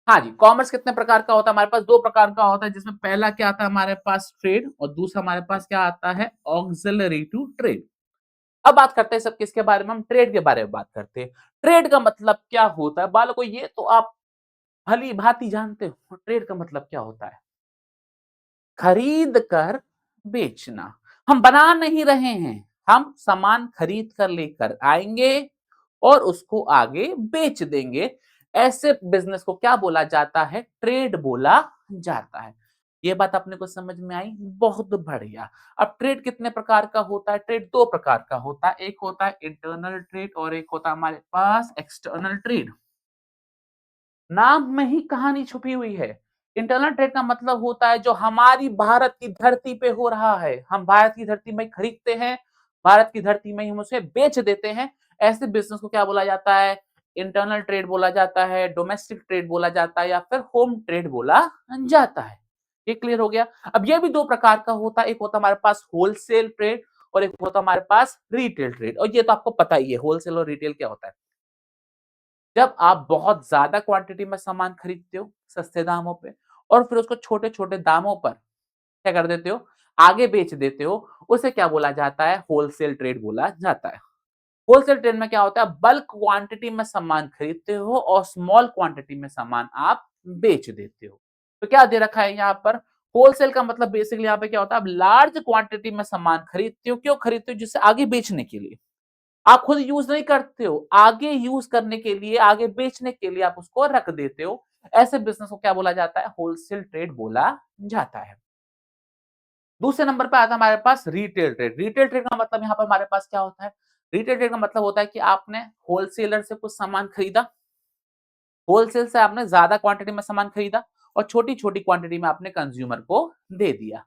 हाँ जी, कॉमर्स कितने प्रकार का होता है? हमारे पास 2 प्रकार का होता है, जिसमें पहला क्या आता है हमारे पास? ट्रेड, और दूसरा हमारे पास क्या आता है? Auxiliary to trade. अब बात करते हैं सब किसके बारे में? हम ट्रेड के बारे में बात करते हैं। ट्रेड का मतलब क्या होता है? बालकों ये तो आप भली-भांति जानते हो, ट्रेड का मतलब क्या होता है? खरीद कर बेचना। हम बना नहीं रहे हैं, हम सामान खरीद कर लेकर आएँगे और उसको आगे बेच देंगे। ऐसे बिज़नेस को क्या बोला जाता है? ट्रेड बोला जाता है। ये बात अपने को समझ में आई? बहुत बढ़िया। अब ट्रेड कितने प्रकार का होता है? ट्रेड 2 प्रकार का होता है। एक होता है इंटरनल ट्रेड और एक होता है हमारे पास एक्सटर्नल ट्रेड। नाम में ही कहानी छुपी हुई है। इंटरनल ट्रेड का मतलब होता है जो हमारी भारत की धरती पे हो रहा है। हम भारत की धरती में खरीदते हैं, भारत की धरती में ही हम उसे बेच देते हैं। ऐसे बिज़नेस को क्या बोला जाता है? इंटरनल ट्रेड बोला जाता है, डोमेस्टिक ट्रेड बोला जाता है या फिर होम ट्रेड बोला जाता है। ये क्लियर हो गया? अब ये भी 2 प्रकार का होता है। एक होता है हमारे पास होलसेल ट्रेड और एक होता है हमारे पास रिटेल ट्रेड और ये तो आपको पता ही है होलसेल और रिटेल क्या होता है। जब आप बहुत ज़्यादा क्वांटिटी में सामान खरीदते हो, सस्ते दामों पे और फिर उसको छोटे-छोटे दामों पर क्या कर देते हो, आगे बेच देते हो, उसे क्या बोला जाता है? होलसेल ट्रेड बोला जाता है। होलसेल ट्रेड में क्या होता है? बल्क क्वांटिटी में सामान खरीदते हो और स्मॉल क्वांटिटी में सामान आप बेच देते हो। तो क्या दे रखा है यहाँ पर? होलसेल का मतलब बेसिकली यहाँ पे क्या होता है? आप लार्ज क्वांटिटी में सामान खरीदते हो, क्यों खरीदते हो? जिसे आगे बेचने के लिए। आप खुद यूज़ नहीं करते हो, आगे यूज़ करने के लिए, आगे बेचने के लिए आप उसको रख देते हो। ऐसे बिज़नेस को क्या बोला जाता है? होलसेल ट्रेड बोला जाता है। दूसरे नंबर पे आता है हमारे पास रिटेल ट्रेड। रिटेल ट्रेड का मतलब यहाँ पर हमारे पास क्या होता है? रिटेल ट्रेड का मतलब होता है कि आपने होलसेलर से कुछ सामान खरीदा, होलसेल से आपने ज़्यादा क्वांटिटी में सामान खरीदा और छोटी-छोटी क्वांटिटी में आपने कंज्यूमर को दे दिया।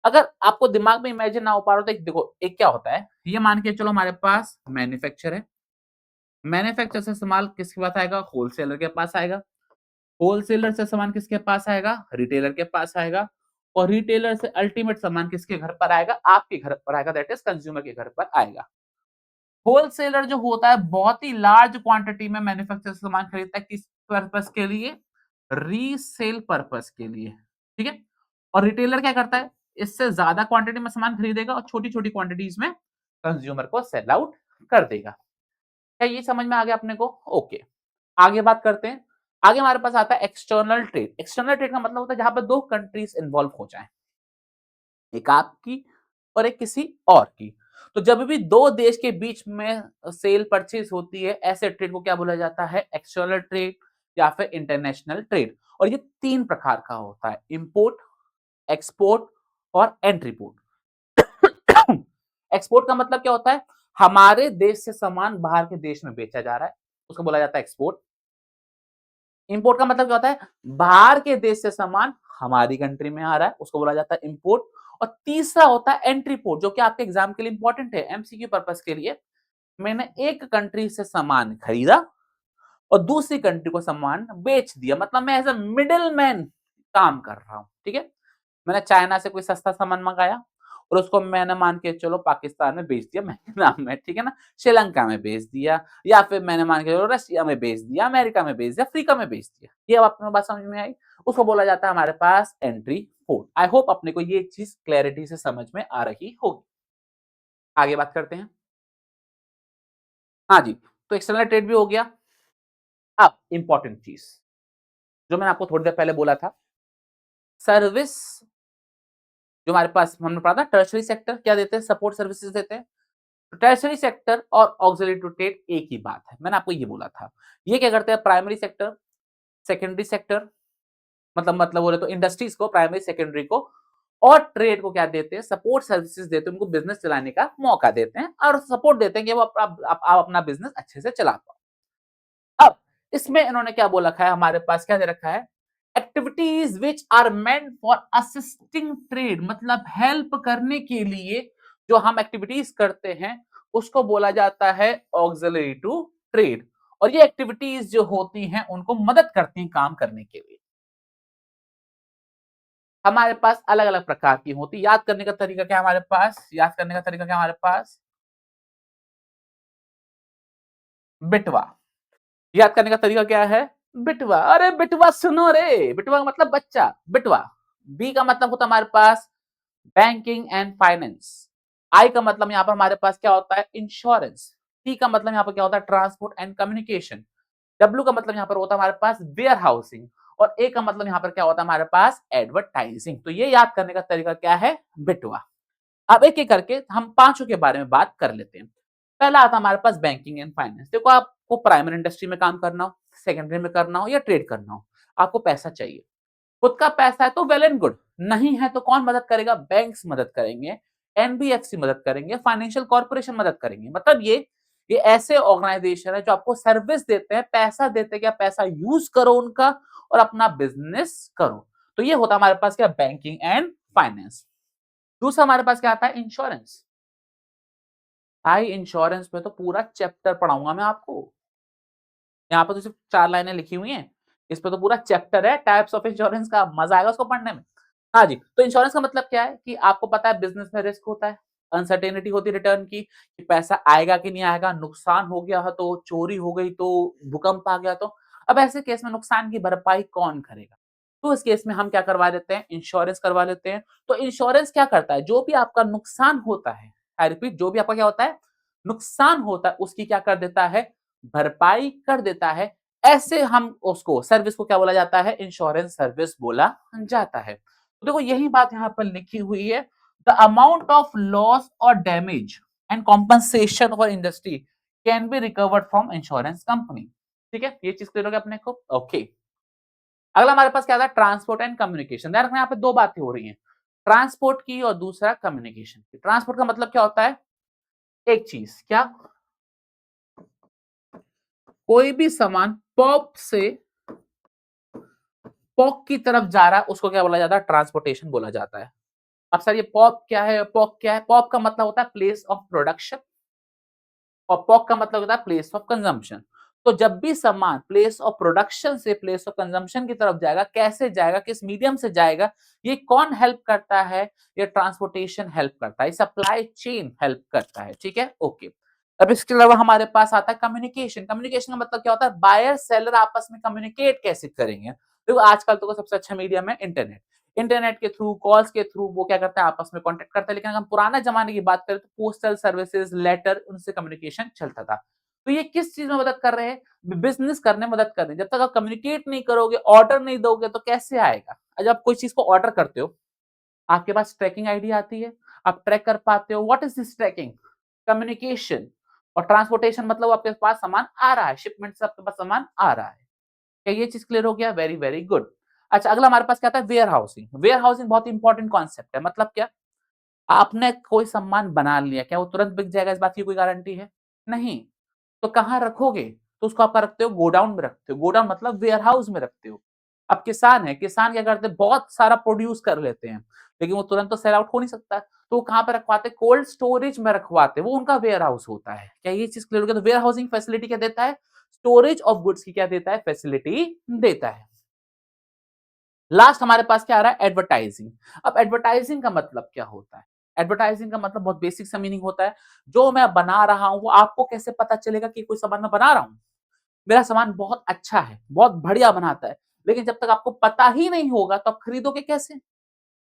अगर आपको दिमाग में इमेजिन ना हो पा रहा हो तो एक देखो, एक क्या होता है? ये मान के चलो हमारे पास मैन्युफैक्चर है। मैन्युफैक्चर से सामान किसके पास आएगा? होलसेलर के पास आएगा। होलसेलर से सामान किसके पास आएगा? रिटेलर के पास आएगा और रिटेलर से अल्टीमेट सामान किसके घर पर आएगा? आपके घर पर आएगा, दैट इज़ कंज्यूमर के घर पर आएगा। होलसेलर जो होता है बहुत ही लार्ज क्वांटिटी में मैन्युफैक्चर से सामान खरीदता है किस पर्पस के लिए? रीसेल पर्पस के लिए, ठीक है? और रिटेलर क्या करता है? इससे ज़्यादा क्वांटिटी में सामान खरीदेगा और छोटी-छोटी क्वांटिटीज़ में कंज्यूमर को सेल आउट कर देगा। क्या ये समझ में आ गया अपने को? ओके। आगे बात करते हैं। आगे हमारे पास आता है एक्सटर्नल ट्रेड। एक्सटर्नल ट्रेड का मतलब होता है जहाँ पे 2 कंट्रीज़ इन्वॉल्व हो जाएँ। एक आपकी और एक किसी और की। तो जब भी 2 देश के बीच में सेल परचेज़ होती है, ऐसे ट्रेड को क्या बोला जाता है? एक्सटर्नल ट्रेड या फिर इंटरनेशनल ट्रेड और ये 3 प्रकार का होता है, इम्पोर्ट, एक्सपोर्ट और एंट्रीपोर्ट। एक्सपोर्ट का मतलब क्या होता है? हमारे देश से सामान बाहर के देश में बेचा जा रहा है, उसको बोला जाता है एक्सपोर्ट। इंपोर्ट का मतलब क्या होता है? बाहर के देश से सामान हमारी कंट्री में आ रहा है, उसको बोला जाता है इंपोर्ट। और तीसरा होता है एंट्री पोर्ट, जो कि आपके एग्जाम के लिए इंपॉर्टेंट है, एमसीक्यू पर्पस के लिए। मैंने एक कंट्री से सामान खरीदा और दूसरी कंट्री को सामान बेच दिया, मतलब मैं एज अ मिडल मैन काम कर रहा हूँ, ठीक है? मैंने चाइना से कोई सस्ता सामान मंगाया और उसको मैंने मान के चलो पाकिस्तान में बेच दिया महंगे दाम में, ठीक है ना? श्रीलंका में बेच दिया या फिर मैंने मान के चलो रशिया में बेच दिया, अमेरिका में बेच दिया, अफ्रीका में बेच दिया। ये अब आपको बात समझ में आई? उसको बोला जाता है हमारे पास एंट्री पोर्ट। आई होप अपने को ये चीज़ क्लैरिटी से समझ में आ रही होगी। आगे बात करते हैं। हाँ जी, तो एक्सटर्नल ट्रेड भी हो गया। अब इम्पोर्टेंट चीज़, जो मैंने आपको थोड़ी देर पहले बोला था, सर्विस जो हमारे पास हमने पढ़ा था टर्शियरी सेक्टर क्या देते हैं? सपोर्ट सर्विसेज देते हैं। टर्शियरी सेक्टर और ऑक्सिलरी टू ट्रेड एक ही बात है। मैंने आपको ये बोला था। ये क्या करते हैं? प्राइमरी सेक्टर, सेकेंडरी सेक्टर मतलब बोले तो इंडस्ट्रीज को, प्राइमरी सेकेंडरी को और ट्रेड को क्या देते हैं? सपोर्ट सर्विसेज देते हैं, उनको बिज़नेस चलाने का मौका देते हैं और सपोर्ट देते हैं कि वो आप अपना बिज़नेस अच्छे से चला पाओ। अब इसमें इन्होंने क्या बोल रखा है? हमारे पास क्या दे रखा है? Activities which are meant for assisting trade, मतलब हेल्प करने के लिए जो हम एक्टिविटीज करते हैं उसको बोला जाता है ऑक्सिलरी टू ट्रेड। और ये एक्टिविटीज जो होती हैं उनको मदद करती हैं काम करने के लिए। हमारे पास अलग-अलग प्रकार की होती है। याद करने का तरीका क्या है हमारे पास? याद करने का तरीका क्या है हमारे पास? बिटवा। याद करने का तरीका क्या है? बिटवा। अरे बिटवा सुनो रे! बिटवा का मतलब बच्चा, बिटवा। बी का मतलब होता है हमारे पास बैंकिंग एंड फाइनेंस। आई का मतलब यहाँ पर हमारे पास क्या होता है? इंश्योरेंस। टी का मतलब यहाँ पर क्या होता है? Transport and communication. डब्ल्यू का मतलब यहाँ पर होता है हमारे पास वेयर हाउसिंग और ए का मतलब यहाँ पर क्या होता है हमारे पास? एडवर्टाइजिंग। तो ये याद करने का तरीका क्या है? बिटवा। अब एक-एक करके हम पांचों के बारे में बात कर लेते हैं। पहला आता है हमारे पास बैंकिंग एंड फाइनेंस। देखो आपको प्राइमरी इंडस्ट्री में काम करना हो, सेकेंडरी में करना हो या ट्रेड करना हो, आपको पैसा चाहिए। खुद का पैसा है तो वेल एंड गुड, नहीं है तो कौन मदद करेगा? बैंक्स मदद करेंगे, एनबीएफसी मदद करेंगे, फाइनेंशियल कॉर्पोरेशन मदद करेंगे। मतलब ये ऐसे ऑर्गेनाइजेशन है जो आपको सर्विस देते हैं, पैसा देते हैं कि आप पैसा यूज़ करो उनका और अपना बिज़नेस करो। तो ये होता है हमारे पास क्या? Banking and finance. दूसरा हमारे पास क्या आता है? इंश्योरेंस। भाई इंश्योरेंस में तो पूरा चैप्टर पढ़ाऊँगा मैं आपको। यहाँ पे तो सिर्फ 4 लाइनें लिखी हुई हैं। इस पे तो पूरा चैप्टर है टाइप्स ऑफ इंश्योरेंस का, मज़ा आएगा उसको पढ़ने में। हाँ जी, तो इंश्योरेंस का मतलब क्या है कि आपको पता है बिज़नेस में रिस्क होता है, अनसर्टेनिटी होती है रिटर्न की, कि पैसा आएगा कि नहीं आएगा, नुकसान हो गया तो, चोरी हो गई तो, भूकंप आ गया तो। अब ऐसे केस में नुकसान की भरपाई कौन करेगा? तो इस केस में हम क्या करवा लेते हैं? इंश्योरेंस करवा लेते हैं। तो इंश्योरेंस क्या करता है? जो भी आपका नुकसान होता है, आई रिपीट, जो भी आपका क्या होता है? नुकसान होता है, उसकी क्या कर देता है? भरपाई कर देता है। ऐसे हम उसको सर्विस को क्या बोला जाता है? इंश्योरेंस सर्विस बोला जाता है। तो देखो यही बात यहाँ पर लिखी हुई है, द अमाउंट ऑफ लॉस और damage and compensation for industry can be recovered from insurance company. ठीक है, ये चीज क्लियर हो गया अपने को? ओके। अगला हमारे पास क्या था? Transport and communication. ध्यान रखना यहाँ पे दो बातें हो रही हैं, ट्रांसपोर्ट की और दूसरा कम्युनिकेशन की। ट्रांसपोर्ट का मतलब क्या होता है? एक चीज क्या? कोई भी सामान पॉप से पॉक की तरफ जा रहा है, उसको क्या बोला जाता है? ट्रांसपोर्टेशन बोला जाता है। अब सर ये पॉप क्या है? पॉक क्या है? पॉप का मतलब होता है प्लेस ऑफ प्रोडक्शन और पॉक का मतलब होता है प्लेस ऑफ कंजम्पशन। तो जब भी सामान प्लेस ऑफ प्रोडक्शन से प्लेस ऑफ कंजम्पशन की तरफ जाएगा, कैसे जाएगा, किस मीडियम से जाएगा, ये कौन हेल्प करता है? ये ट्रांसपोर्टेशन हेल्प करता है, सप्लाई चेन हेल्प करता है। ठीक है, ओके। अब इसके अलावा हमारे पास आता है कम्युनिकेशन। कम्युनिकेशन का मतलब क्या होता है? बायर सेलर आपस में कम्युनिकेट कैसे करेंगे। देखो आजकल तो सबसे अच्छा मीडियम है इंटरनेट। इंटरनेट के थ्रू, कॉल्स के थ्रू वो क्या करता है? आपस में कांटेक्ट करता है। लेकिन अगर हम पुराने जमाने की बात करें तो पोस्टल सर्विसेज, लेटर, उनसे कम्युनिकेशन चलता था। तो ये किस चीज में मदद कर रहे हैं? बिजनेस करने में मदद कर रहे हैं। जब तक आप कम्युनिकेट नहीं करोगे, ऑर्डर नहीं दोगे तो कैसे आएगा? जब आप कोई चीज को ऑर्डर करते हो, आपके पास ट्रैकिंग आईडी आती है, आप ट्रैक कर पाते हो। What is this tracking? Communication. और ट्रांसपोर्टेशन मतलब आपके पास सामान आ रहा है, शिपमेंट से आपके पास सामान आ रहा है। क्या ये चीज क्लियर हो गया? Very very good. अच्छा, अगला हमारे पास क्या आता है? Warehousing. वेयर हाउसिंग बहुत इंपॉर्टेंट कॉन्सेप्ट है। मतलब क्या? आपने कोई सामान बना लिया, क्या वो तुरंत बिक जाएगा? इस बात की कोई गारंटी है? नहीं। तो कहाँ रखोगे? तो उसको आप रखते हो गोडाउन में, रखते हो। गोडाउन मतलब वेयर हाउस में रखते हो। अब किसान है, किसान क्या करते हैं? बहुत सारा प्रोड्यूस कर लेते हैं, लेकिन वो तुरंत तो सेल आउट हो नहीं सकता। तो वो कहाँ पे रखवाते हैं? कोल्ड स्टोरेज में रखवाते हैं, वो उनका वेयर हाउस होता है। क्या ये चीज क्लियर हो गया? तो वेयर हाउसिंग फैसिलिटी क्या देता है? स्टोरेज ऑफ गुड्स की क्या देता है? फैसिलिटी देता है। लास्ट हमारे पास क्या आ रहा है? एडवर्टाइजिंग। अब एडवर्टाइजिंग का मतलब क्या होता है? एडवर्टाइजिंग का मतलब बहुत बेसिक सा मीनिंग होता है, जो मैं बना रहा हूं वो आपको कैसे पता चलेगा कि कोई सामान मैं बना रहा हूं? मेरा सामान बहुत अच्छा है, बहुत बढ़िया बनाता है, लेकिन जब तक आपको पता ही नहीं होगा तो आप खरीदोगे कैसे?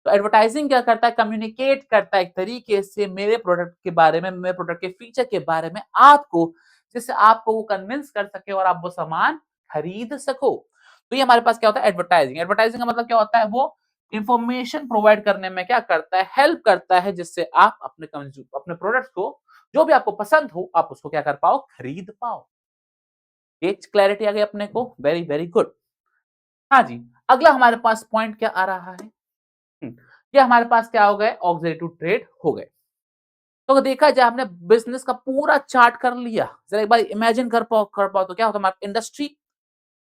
तो एडवर्टाइजिंग क्या करता है? कम्युनिकेट करता है एक तरीके से मेरे प्रोडक्ट के बारे में, मेरे प्रोडक्ट के फीचर के बारे में आपको, जिससे आपको वो कन्विंस कर सके और आप वो सामान खरीद सको। तो ये हमारे पास क्या होता है? एडवर्टाइजिंग। एडवर्टाइजिंग का मतलब क्या होता है? वो इंफॉर्मेशन प्रोवाइड करने में क्या करता है? हेल्प करता है, जिससे आप अपने प्रोडक्ट्स को, जो भी आपको पसंद हो, आप उसको क्या कर पाओ? खरीद पाओ। ये क्लैरिटी आ गई अपने को? Very very good. हाँ जी, अगला हमारे पास पॉइंट क्या आ रहा है? ये हमारे पास क्या हो गए? ऑक्सिलेटरी ट्रेड हो गए। तो अगर देखा जाए, हमने बिजनेस का पूरा चार्ट कर लिया। जरा एक बार इमेजिन कर पाओ तो क्या होता है? Industry,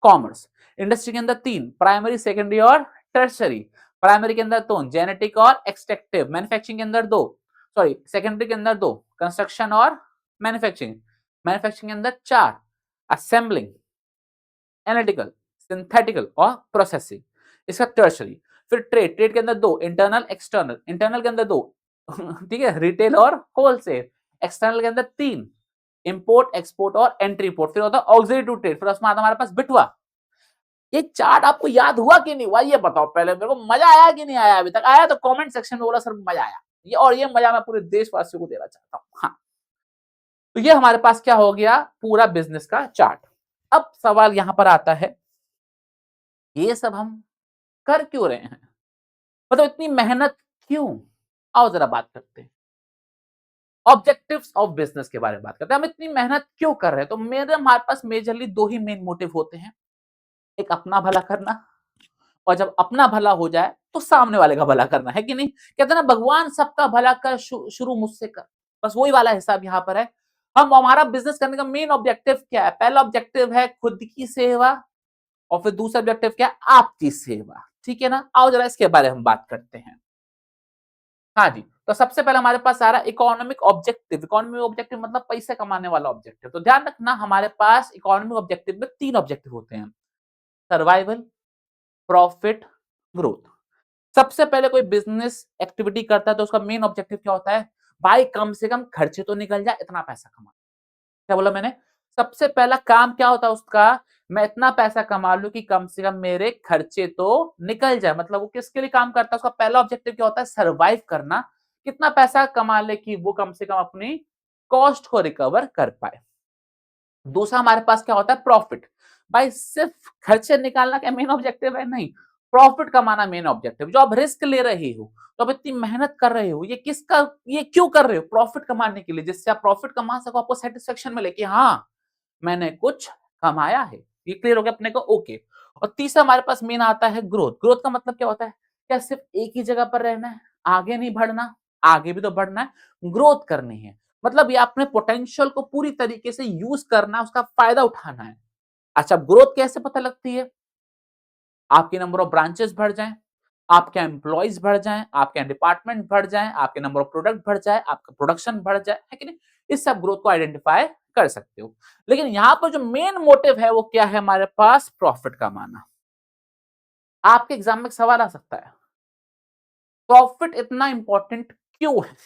commerce. इंडस्ट्री के अंदर तीन, प्राइमरी, सेकेंडरी और टर्शरी। प्राइमरी के अंदर दो, जेनेटिक और एक्सट्रैक्टिव। मैन्युफैक्चरिंग के अंदर दो, सॉरी सेकेंडरी के अंदर दो, कंस्ट्रक्शन और मैन्युफैक्चरिंग। मैन्युफैक्चरिंग के अंदर चार, असेंबलिंग, एनालिटिकल, सिंथेटिकल और प्रोसेसिंग। इसका टर्शरी। फिर ट्रेड, ट्रेड के अंदर दो, इंटरनल एक्सटर्नल। इंटरनल के अंदर दो ठीक है, रिटेल और होलसेल। एक्सटर्नल के अंदर तीन, इंपोर्ट, एक्सपोर्ट और एंट्री पोर्ट। फिर होता है ऑक्सिलरी ट्रेड। फिर उसमें आता हमारे पास बिटवा। ये चार्ट आपको याद हुआ कि नहीं हुआ, ये बताओ पहले मेरे को। मजा आया कि नहीं आया? अभी तक आया तो कमेंट सेक्शन में बोला सर मजा आया। ये और ये मजा मैं पूरे देशवासियों को देना चाहता हूँ। हाँ, तो ये हमारे पास क्या हो गया? पूरा बिजनेस का चार्ट। अब सवाल यहां पर आता है, ये सब हम कर क्यों रहे हैं? मतलब इतनी मेहनत क्यों? आओ जरा बात करते हैं। ऑब्जेक्टिव्स ऑफ बिजनेस के बारे में बात करते हैं। हम इतनी मेहनत क्यों कर रहे हैं? तो मेरे हमारे पास मेजरली 2 ही मेन मोटिव होते हैं। एक अपना भला करना, और जब अपना भला हो जाए तो सामने वाले का भला करना, है कि नहीं? कहते हैं ना, भगवान सबका भला कर, शुरू मुझसे कर। बस वही वाला हिसाब यहाँ पर है। हम हमारा बिजनेस करने का मेन ऑब्जेक्टिव क्या है? पहला ऑब्जेक्टिव है खुद की सेवा, और फिर दूसरा ऑब्जेक्टिव क्या है? आपकी सेवा। ठीक है ना? आओ जरा इसके बारे में हम बात करते हैं। हाँ जी, तो सबसे पहले हमारे पास आ रहा है इकोनॉमिक ऑब्जेक्टिव। इकोनॉमिक ऑब्जेक्टिव मतलब पैसे कमाने वाला ऑब्जेक्टिव। तो ध्यान रखना, हमारे पास इकोनॉमिक ऑब्जेक्टिव में 3 ऑब्जेक्टिव होते हैं: सर्वाइवल, प्रॉफिट, ग्रोथ। सबसे पहले कोई बिजनेस एक्टिविटी करता है तो उसका मेन ऑब्जेक्टिव क्या होता है? भाई कम से कम खर्चे तो निकल जाए, इतना पैसा कमा। क्या बोला मैंने? सबसे पहला काम क्या होता है उसका? मैं इतना पैसा कमा लूं कि कम से कम मेरे खर्चे तो निकल जाए। मतलब वो किसके लिए काम करता है? उसका पहला ऑब्जेक्टिव क्या होता है? सर्वाइव करना। कितना पैसा कमा ले कि वो कम से कम अपनी कॉस्ट को रिकवर कर पाए। दूसरा हमारे पास क्या होता है? प्रॉफिट। भाई सिर्फ खर्चे निकालना क्या मेन ऑब्जेक्टिव है? नहीं, प्रॉफिट कमाना मेन ऑब्जेक्टिव। जो आप रिस्क ले रहे हो, तो आप इतनी मेहनत कर रहे हो, ये क्यों कर रहे हो? प्रॉफिट कमाने के लिए। जिससे आप प्रॉफिट कमा सको, आपको सेटिस्फेक्शन मिले कि हाँ, मैंने कुछ कमाया है। ये क्लियर हो गया अपने को? ओके। और तीसरा हमारे पास मेन आता है ग्रोथ। ग्रोथ का मतलब क्या होता है? क्या सिर्फ एक ही जगह पर रहना है, आगे नहीं बढ़ना? आगे भी तो बढ़ना है, ग्रोथ करनी है। मतलब ये अपने पोटेंशियल को पूरी तरीके से यूज करना, उसका फायदा उठाना है। अच्छा, ग्रोथ कैसे पता लगती है? आपके नंबर ऑफ ब्रांचेस बढ़ जाएं, आपके एम्प्लॉइज बढ़ जाएं, आपके डिपार्टमेंट बढ़ जाएं, आपके नंबर ऑफ प्रोडक्ट बढ़ जाए, आपका प्रोडक्शन बढ़ जाए, है कि नहीं? इस सब ग्रोथ को आइडेंटिफाई कर सकते हो। लेकिन यहां पर जो मेन मोटिव है वो क्या है हमारे पास? प्रॉफिट कमाना। आपके एग्जाम में एक सवाल आ सकता है, प्रॉफिट इतना इंपॉर्टेंट क्यों है?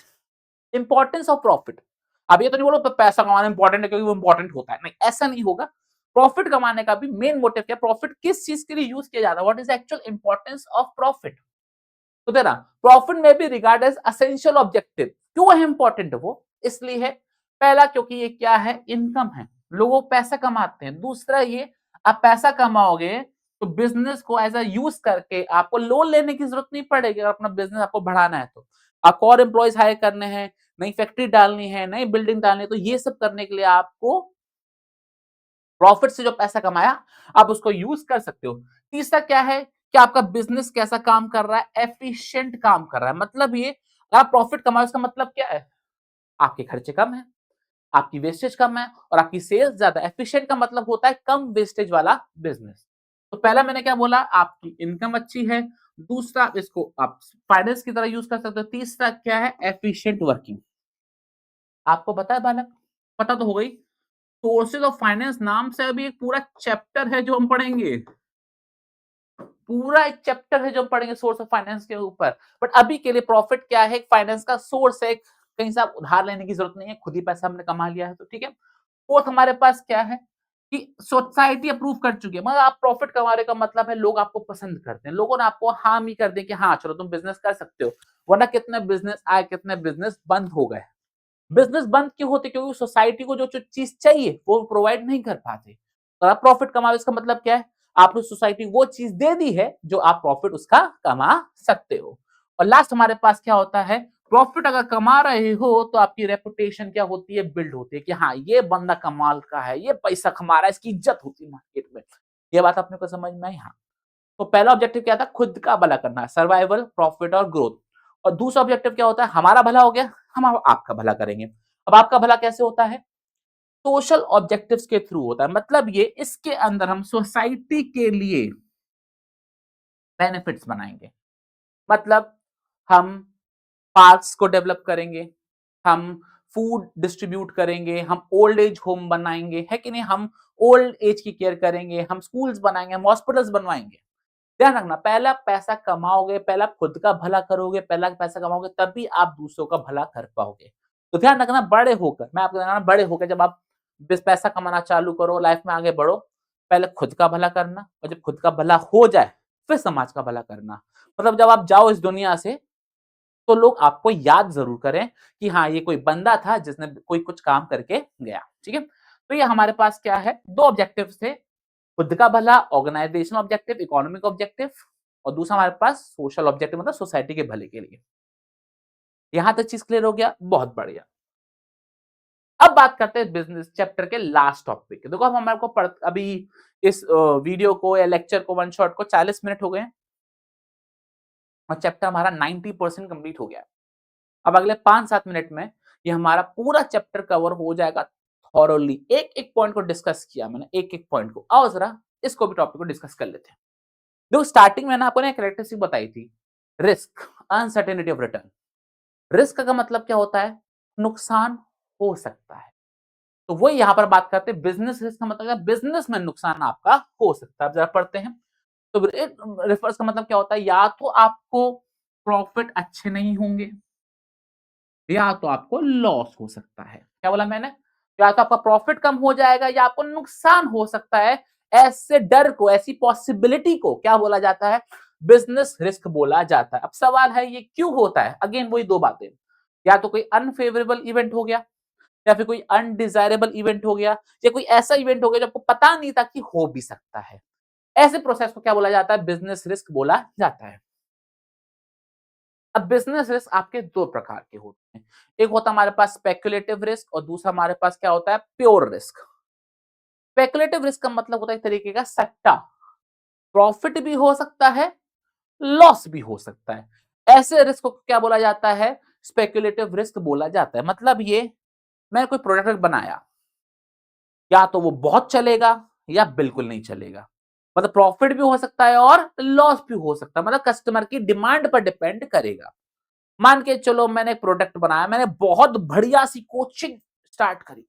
Importance of profit. अब ये तो नहीं बोलो पैसा कमाना इंपॉर्टेंट है क्योंकि वो इंपॉर्टेंट होता है, नहीं ऐसा नहीं होगा। प्रॉफिट कमाने का भी मेन मोटिव क्या? प्रॉफिट किस चीज के लिए यूज किया जाता है? What is actual importance of profit? तो देना, प्रॉफिट में भी रिगार्ड एज असेंशियल ऑब्जेक्टिव। क्यों है इंपॉर्टेंट वो? इसलिए है, पहला क्योंकि ये क्या है? इनकम है, लोगों पैसा कमाते हैं। दूसरा ये, आप पैसा कमाओगे तो बिजनेस को एज अ यूज करके आपको लोन लेने की जरूरत नहीं पड़ेगी। अगर अपना बिजनेस आपको बढ़ाना है तो आपको और एम्प्लॉयज हायर करने हैं, नई फैक्ट्री डालनी है, नई बिल्डिंग डालनी है, तो ये सब करने के लिए आपको प्रॉफिट से जो पैसा कमाया आप उसको यूज कर सकते हो। तीसरा क्या है कि आपका बिजनेस कैसा काम कर रहा है? एफिशिएंट काम कर रहा है। मतलब ये, आप प्रॉफिट कमाओ इसका मतलब क्या है? आपके खर्चे कम है, आपकी वेस्टेज कम है, और आपकी सेल्स ज्यादा। एफिशिएंट का मतलब होता है कम वेस्टेज वाला बिजनेस। तो पहला मैंने क्या बोला? आपकी इनकम अच्छी है। दूसरा, इसको आप फाइनेंस की तरह यूज कर सकते हो। तीसरा क्या है? Efficient working. आपको पता है बालक? पता तो हो गई। सोर्सेज ऑफ फाइनेंस नाम से अभी एक पूरा चैप्टर है जो हम पढ़ेंगे। पूरा एक चैप्टर है जो हम पढ़ेंगे सोर्स ऑफ फाइनेंस के ऊपर। बट अभी के लिए प्रॉफिट क्या है? फाइनेंस का सोर्स है। कहीं से आप उधार लेने की जरूरत नहीं है, खुद ही पैसा हमने कमा लिया है, तो ठीक है। फोर्थ हमारे पास क्या है कि सोसाइटी अप्रूव कर चुकी है। मगर आप प्रॉफिट कमा रहे का मतलब है लोग आपको पसंद करते हैं, लोगों ने आपको हामी कर दी कि हाँ चलो तुम बिजनेस कर सकते हो। वरना कितने बिजनेस आए, कितने बिजनेस बंद हो गए। बिजनेस बंद क्यों होते? क्योंकि सोसाइटी को जो जो चीज चाहिए वो प्रोवाइड नहीं कर पाते। तो आप प्रॉफिट कमा, इसका मतलब क्या है? आपने सोसाइटी वो चीज दे दी है जो आप प्रॉफिट उसका कमा सकते हो। और लास्ट हमारे पास क्या होता है? प्रॉफिट अगर कमा रहे हो तो आपकी रेपुटेशन क्या होती है? बिल्ड होती है कि हाँ ये बंदा कमाल का है, ये पैसा कमा रहा है, इसकी इज्जत होती है मार्केट में। ये बात अपने को समझ में आई? हाँ। तो पहला ऑब्जेक्टिव क्या था? खुद का भला करना, सर्वाइवल, प्रॉफिट और ग्रोथ। और दूसरा ऑब्जेक्टिव क्या होता है? हमारा भला हो गया, हम आपका भला करेंगे। अब आपका भला कैसे होता है? सोशल ऑब्जेक्टिव्स के थ्रू होता है। मतलब ये, इसके अंदर हम सोसाइटी के लिए बेनिफिट्स बनाएंगे। मतलब हम पार्क्स को डेवलप करेंगे, हम फूड डिस्ट्रीब्यूट करेंगे, हम ओल्ड एज होम बनाएंगे, है कि नहीं? हम ओल्ड एज की केयर करेंगे, हम स्कूल्स बनाएंगे, हम हॉस्पिटल्स बनवाएंगे। ध्यान रखना, पहला पैसा कमाओगे, पहला खुद का भला करोगे, पहला पैसा कमाओगे, तभी आप दूसरों का भला कर पाओगे। तो ध्यान रखना, बड़े होकर, मैं आपको बताना, बड़े होकर जब आप पैसा कमाना चालू करो, लाइफ में आगे बढ़ो, पहले खुद का भला करना, और जब खुद का भला हो जाए फिर समाज का भला करना। मतलब जब आप जाओ इस दुनिया से तो लोग आपको याद जरूर करें कि हाँ ये कोई बंदा था जिसने कोई कुछ काम करके गया। ठीक है, तो ये हमारे पास क्या है? दो ऑब्जेक्टिव थे, खुद का भला, ऑर्गेनाइजेशनल ऑब्जेक्टिव, इकोनॉमिक ऑब्जेक्टिव, और दूसरा हमारे पास सोशल ऑब्जेक्टिव, मतलब सोसाइटी के भले के लिए। यहां तक चीज क्लियर हो गया? बहुत बढ़िया। अब बात करते हैं बिजनेस चैप्टर के लास्ट टॉपिक। देखो अब हमारे को अभी इस वीडियो को या लेक्चर को वन शॉट को 40 मिनट हो गए हैं और चैप्टर हमारा 90% कंप्लीट हो गया है। अब अगले 5-7 मिनट में ये हमारा पूरा चैप्टर कवर हो जाएगा थॉरोली। एक-एक पॉइंट को डिस्कस किया मैंने, एक-एक पॉइंट को। आओ जरा इसको भी टॉपिक को डिस्कस कर लेते हैं। देखो स्टार्टिंग में ना आपको ना एक कैरेक्टरिस्टिक बताई थी, risk, uncertainty of return. Risk का मतलब क्या होता है? नुकसान हो सकता है। तो वही यहां पर बात करते हैं बिजनेस रिस्क का मतलब है बिजनेस में नुकसान आपका हो सकता है। अब जरा पढ़ते हैं। तो रिफर्स का मतलब क्या होता है? या तो आपको प्रॉफिट अच्छे नहीं होंगे या तो आपको लॉस हो सकता है। क्या बोला मैंने? या तो आपका प्रॉफिट कम हो जाएगा या आपको नुकसान हो सकता है। ऐसे डर को, ऐसी पॉसिबिलिटी को क्या बोला जाता है? बिजनेस रिस्क बोला जाता है। अब सवाल है ये क्यों होता है? अगेन वही दो बातें, या तो कोई अनफेवरेबल इवेंट हो गया या फिर कोई अनडिजायरेबल इवेंट हो गया या कोई ऐसा इवेंट हो गया जो आपको पता नहीं था कि हो भी सकता है। ऐसे प्रोसेस को क्या बोला जाता है? बिजनेस रिस्क बोला जाता है। अब बिजनेस रिस्क आपके दो प्रकार के होते हैं। एक होता है हमारे पास स्पेकुलेटिव रिस्क और दूसरा हमारे पास क्या होता है? Pure risk. स्पेकुलेटिव रिस्क का मतलब होता है एक तरीके का सट्टा। प्रॉफिट भी हो सकता है, लॉस भी हो सकता है। ऐसे रिस्क को क्या बोला जाता है? स्पेकुलेटिव रिस्क बोला जाता है। मतलब ये, मैंने कोई प्रोडक्ट बनाया, या तो वो बहुत चलेगा या बिल्कुल नहीं चलेगा। मतलब प्रॉफिट भी हो सकता है और लॉस भी हो सकता है। मतलब कस्टमर की डिमांड पर डिपेंड करेगा। मान के चलो मैंने एक प्रोडक्ट बनाया, मैंने बहुत बढ़िया सी कोचिंग स्टार्ट करी,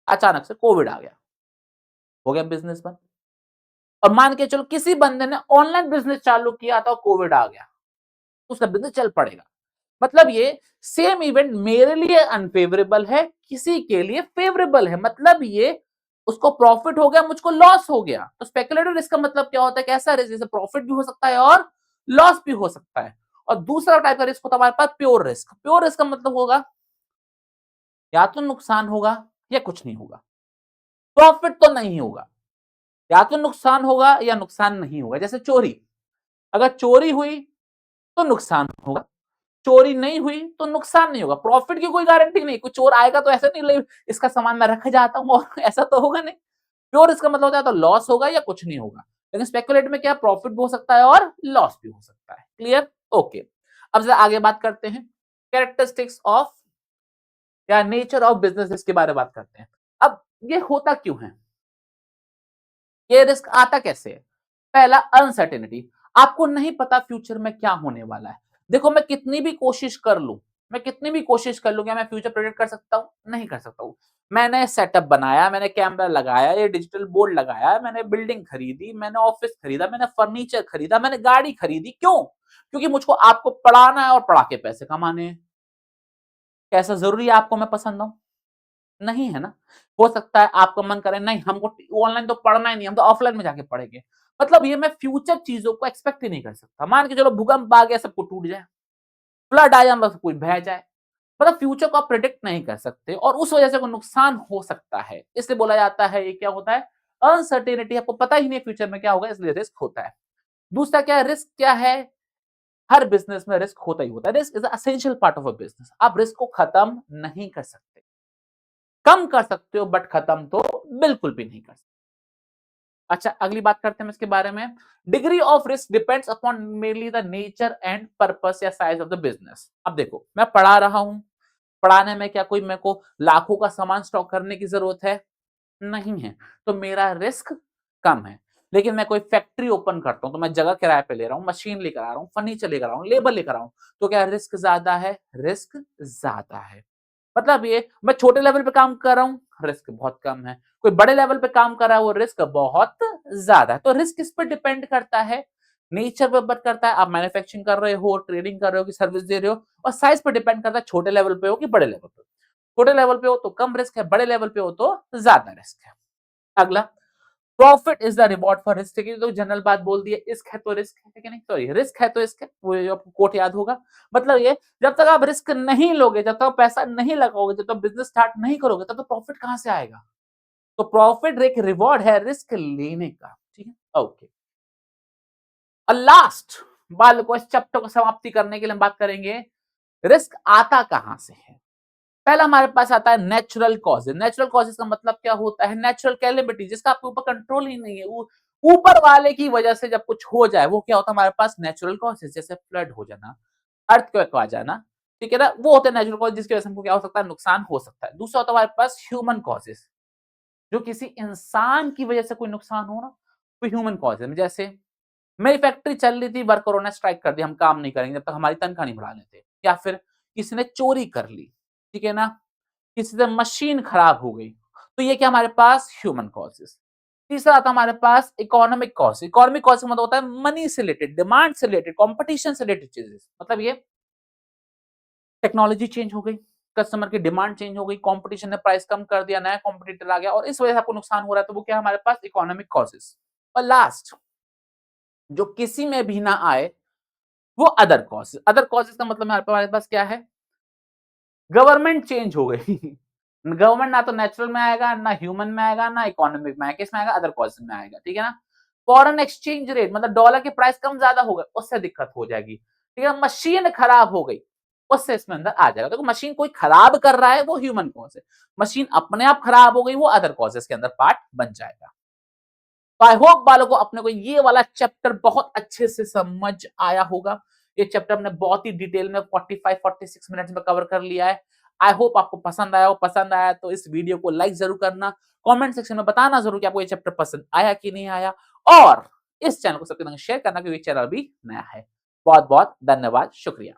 अचानक से कोविड आ गया, हो गया बिजनेस बंद। और मान के चलो किसी बंदे ने ऑनलाइन बिजनेस चालू किया था, कोविड आ गया, उसका बिजनेस चल पड़ेगा। मतलब ये सेम इवेंट मेरे लिए अनफेवरेबल है, किसी के लिए फेवरेबल है। मतलब ये उसको प्रॉफिट हो गया, मुझको लॉस हो गया। तो स्पेकुलेटिव रिस्क का मतलब क्या होता है? कैसा रिस्क जैसे प्रॉफिट भी हो सकता है और लॉस भी हो सकता है। और दूसरा टाइप का रिस्क होता है हमारे पास प्योर रिस्क। प्योर रिस्क का मतलब होगा या तो नुकसान होगा या कुछ नहीं होगा, प्रॉफिट तो नहीं होगा। या तो नुकसान होगा या नुकसान नहीं होगा। जैसे चोरी, अगर चोरी हुई तो नुकसान होगा, चोरी नहीं हुई तो नुकसान नहीं होगा। प्रॉफिट की कोई गारंटी नहीं, कोई चोर आएगा तो ऐसा नहीं ले इसका सामान मैं रख जाता हूं और ऐसा तो होगा नहीं। प्योर इसका मतलब होता है तो लॉस होगा या कुछ नहीं होगा। लेकिन स्पेकुलेट में क्या, प्रॉफिट भी हो सकता है और लॉस भी हो सकता है। क्लियर? ओके। अब जरा आगे बात करते हैं कैरेक्टरिस्टिक्स ऑफ या नेचर ऑफ बिजनेस रिस्क के बारे में बात करते हैं। अब ये होता क्यों है? ये रिस्क आता कैसे है? पहला, अनसर्टेनिटी। आपको नहीं पता फ्यूचर में क्या होने वाला है। देखो मैं कितनी भी कोशिश कर लूं, मैं कितनी भी कोशिश कर लूं, क्या मैं फ्यूचर प्रेडिक्ट कर सकता हूं? नहीं कर सकता हूं। मैंने सेटअप बनाया, मैंने कैमरा लगाया, ये डिजिटल बोर्ड लगाया, मैंने बिल्डिंग खरीदी, मैंने ऑफिस खरीदा, मैंने फर्नीचर खरीदा, मैंने गाड़ी खरीदी। क्यों? क्योंकि मुझको आपको पढ़ाना है और पढ़ा के पैसे कमाने हैं। कैसा जरूरी है आपको मैं पसंद आऊं? नहीं है ना। हो सकता है आपका मन करे नहीं हमको ऑनलाइन तो पढ़ना ही नहीं, हम तो ऑफलाइन में जाके पढ़ेंगे। मतलब ये मैं फ्यूचर चीजों को एक्सपेक्ट ही नहीं कर सकता। मान के चलो भूकंप आ गया, सबको टूट जाए, फ्लड आ जाए, बस कोई बह जाए। मतलब फ्यूचर को आप प्रिडिक्ट नहीं कर सकते और उस वजह से कोई नुकसान हो सकता है। इसलिए बोला जाता है ये क्या होता है? अनसर्टेनिटी। आपको पता ही नहीं फ्यूचर में क्या होगा, इसलिए रिस्क होता है। दूसरा क्या है? रिस्क क्या है? हर बिजनेस में रिस्क होता ही होता है। Risk is essential part of a business. आप रिस्क को खत्म नहीं कर सकते, कम कर सकते हो बट खत्म तो बिल्कुल भी नहीं कर सकते। अच्छा अगली बात करते हैं इसके बारे में। Degree of risk depends upon mainly the nature and purpose या साइज ऑफ द बिजनेस। अब देखो मैं पढ़ा रहा हूं, पढ़ाने में क्या कोई मेरे को लाखों का सामान स्टॉक करने की जरूरत है? नहीं है। तो मेरा रिस्क कम है। लेकिन मैं कोई फैक्ट्री ओपन करता हूं तो मैं जगह किराए पे ले रहा हूं, मशीन लेकर आ रहा हूं, फर्नीचर लेकर आ रहा हूं, लेबर लेकर आ रहा हूं, तो क्या रिस्क ज्यादा है? रिस्क ज्यादा है। मतलब ये मैं छोटे लेवल पे काम कर रहा हूँ, रिस्क बहुत कम है। कोई बड़े लेवल पे काम कर रहा है, वो रिस्क बहुत ज्यादा है। तो रिस्क किस पर डिपेंड करता है? नेचर पर डिपेंड करता है। आप मैन्युफैक्चरिंग कर रहे हो, ट्रेडिंग कर रहे हो कि सर्विस दे रहे हो। और साइज पर डिपेंड करता है, छोटे लेवल पे हो कि बड़े लेवल पे। छोटे लेवल पे हो तो कम रिस्क है, बड़े लेवल पे हो तो ज्यादा रिस्क है। अगला, profit is the reward for risk taking. तो जनरल बात बोल दी है, इश्क है तो रिस्क है कि नहीं, सॉरी रिस्क है तो इश्क है, वो आपको कोट याद होगा। मतलब ये, जब तक आप रिस्क नहीं लोगे, जब तक पैसा नहीं लगाओगे, जब तक बिजनेस स्टार्ट नहीं करोगे, तब तक प्रॉफिट कहां से आएगा? तो प्रॉफिट एक रिवॉर्ड है रिस्क लेने का। ठीक है, ओके। और लास्ट बाल को इस चैप्टर को समाप्ति करने के लिए हम बात करेंगे, रिस्क आता कहां से है। पहला हमारे पास आता है नेचुरल कॉजेज। नेचुरल कॉजेज का मतलब क्या होता है? नेचुरल कैलेमिटी, जिसका आपके ऊपर कंट्रोल ही नहीं है। वो ऊपर वाले की वजह से जब कुछ हो जाए, वो क्या होता है हमारे पास? Natural causes. जैसे फ्लड हो जाना, अर्थक्वेक आ जाना, ठीक है ना? वो होते हैं नेचुरल कॉजेज, जिसकी वजह से हमको क्या हो सकता है? नुकसान हो सकता है। दूसरा होता है हमारे पास ह्यूमन कॉजेज, जो किसी इंसान की वजह से कोई नुकसान हो ना, तो ह्यूमन कॉज है। जैसे मेरी फैक्ट्री चल रही थी, वर्करों ने स्ट्राइक कर दिया, हम काम नहीं करेंगे जब तक हमारी तनख्वाह नहीं बढ़ा लेते। या फिर किसी ने चोरी कर ली, ठीक है ना? किसी से मशीन खराब हो गई, तो ये क्या हमारे पास? Human causes. तीसरा आता है हमारे पास इकोनॉमिक कॉज। इकोनॉमिक कॉज का मतलब होता है मनी से रिलेटेड, डिमांड से रिलेटेड, कॉम्पिटिशन से रिलेटेड चीजेस। मतलब ये टेक्नोलॉजी चेंज हो गई, कस्टमर की डिमांड चेंज हो गई, कंपटीशन ने प्राइस कम कर दिया, नया कॉम्पिटिटर आ गया और इस वजह से आपको नुकसान हो रहा है, तो वो क्या है हमारे पास? Economic causes. और लास्ट, जो किसी में भी ना आए, वो अदर कॉजेस। अदर कॉजेस का मतलब हमारे पास क्या है? गवर्नमेंट चेंज हो गई। गवर्नमेंट ना तो नेचुरल में आएगा, ना ह्यूमन में आएगा, ना इकोनॉमिक में आएगा, किसमें आएगा? अदर कॉजेस में आएगा, ठीक है ना? फॉरेन एक्सचेंज रेट, मतलब डॉलर की प्राइस कम ज्यादा हो गई, उससे दिक्कत हो जाएगी, ठीक है? मशीन खराब हो गई, उससे इसमें अंदर आ जाएगा। देखो, मशीन कोई खराब कर रहा है, वो ह्यूमन कॉज है। मशीन अपने आप खराब हो गई, वो अदर कॉजेस के अंदर पार्ट बन जाएगा। तो आई होप बालों को अपने को ये वाला चैप्टर बहुत अच्छे से समझ आया होगा। ये चैप्टर हमने बहुत ही डिटेल में 45-46 मिनट्स में कवर कर लिया है। आई होप आपको पसंद आया हो। पसंद आया तो इस वीडियो को लाइक जरूर करना, कमेंट सेक्शन में बताना जरूर कि आपको ये चैप्टर पसंद आया कि नहीं आया, और इस चैनल को सबके संग शेयर करना, क्योंकि चैनल भी नया है। बहुत बहुत धन्यवाद, शुक्रिया।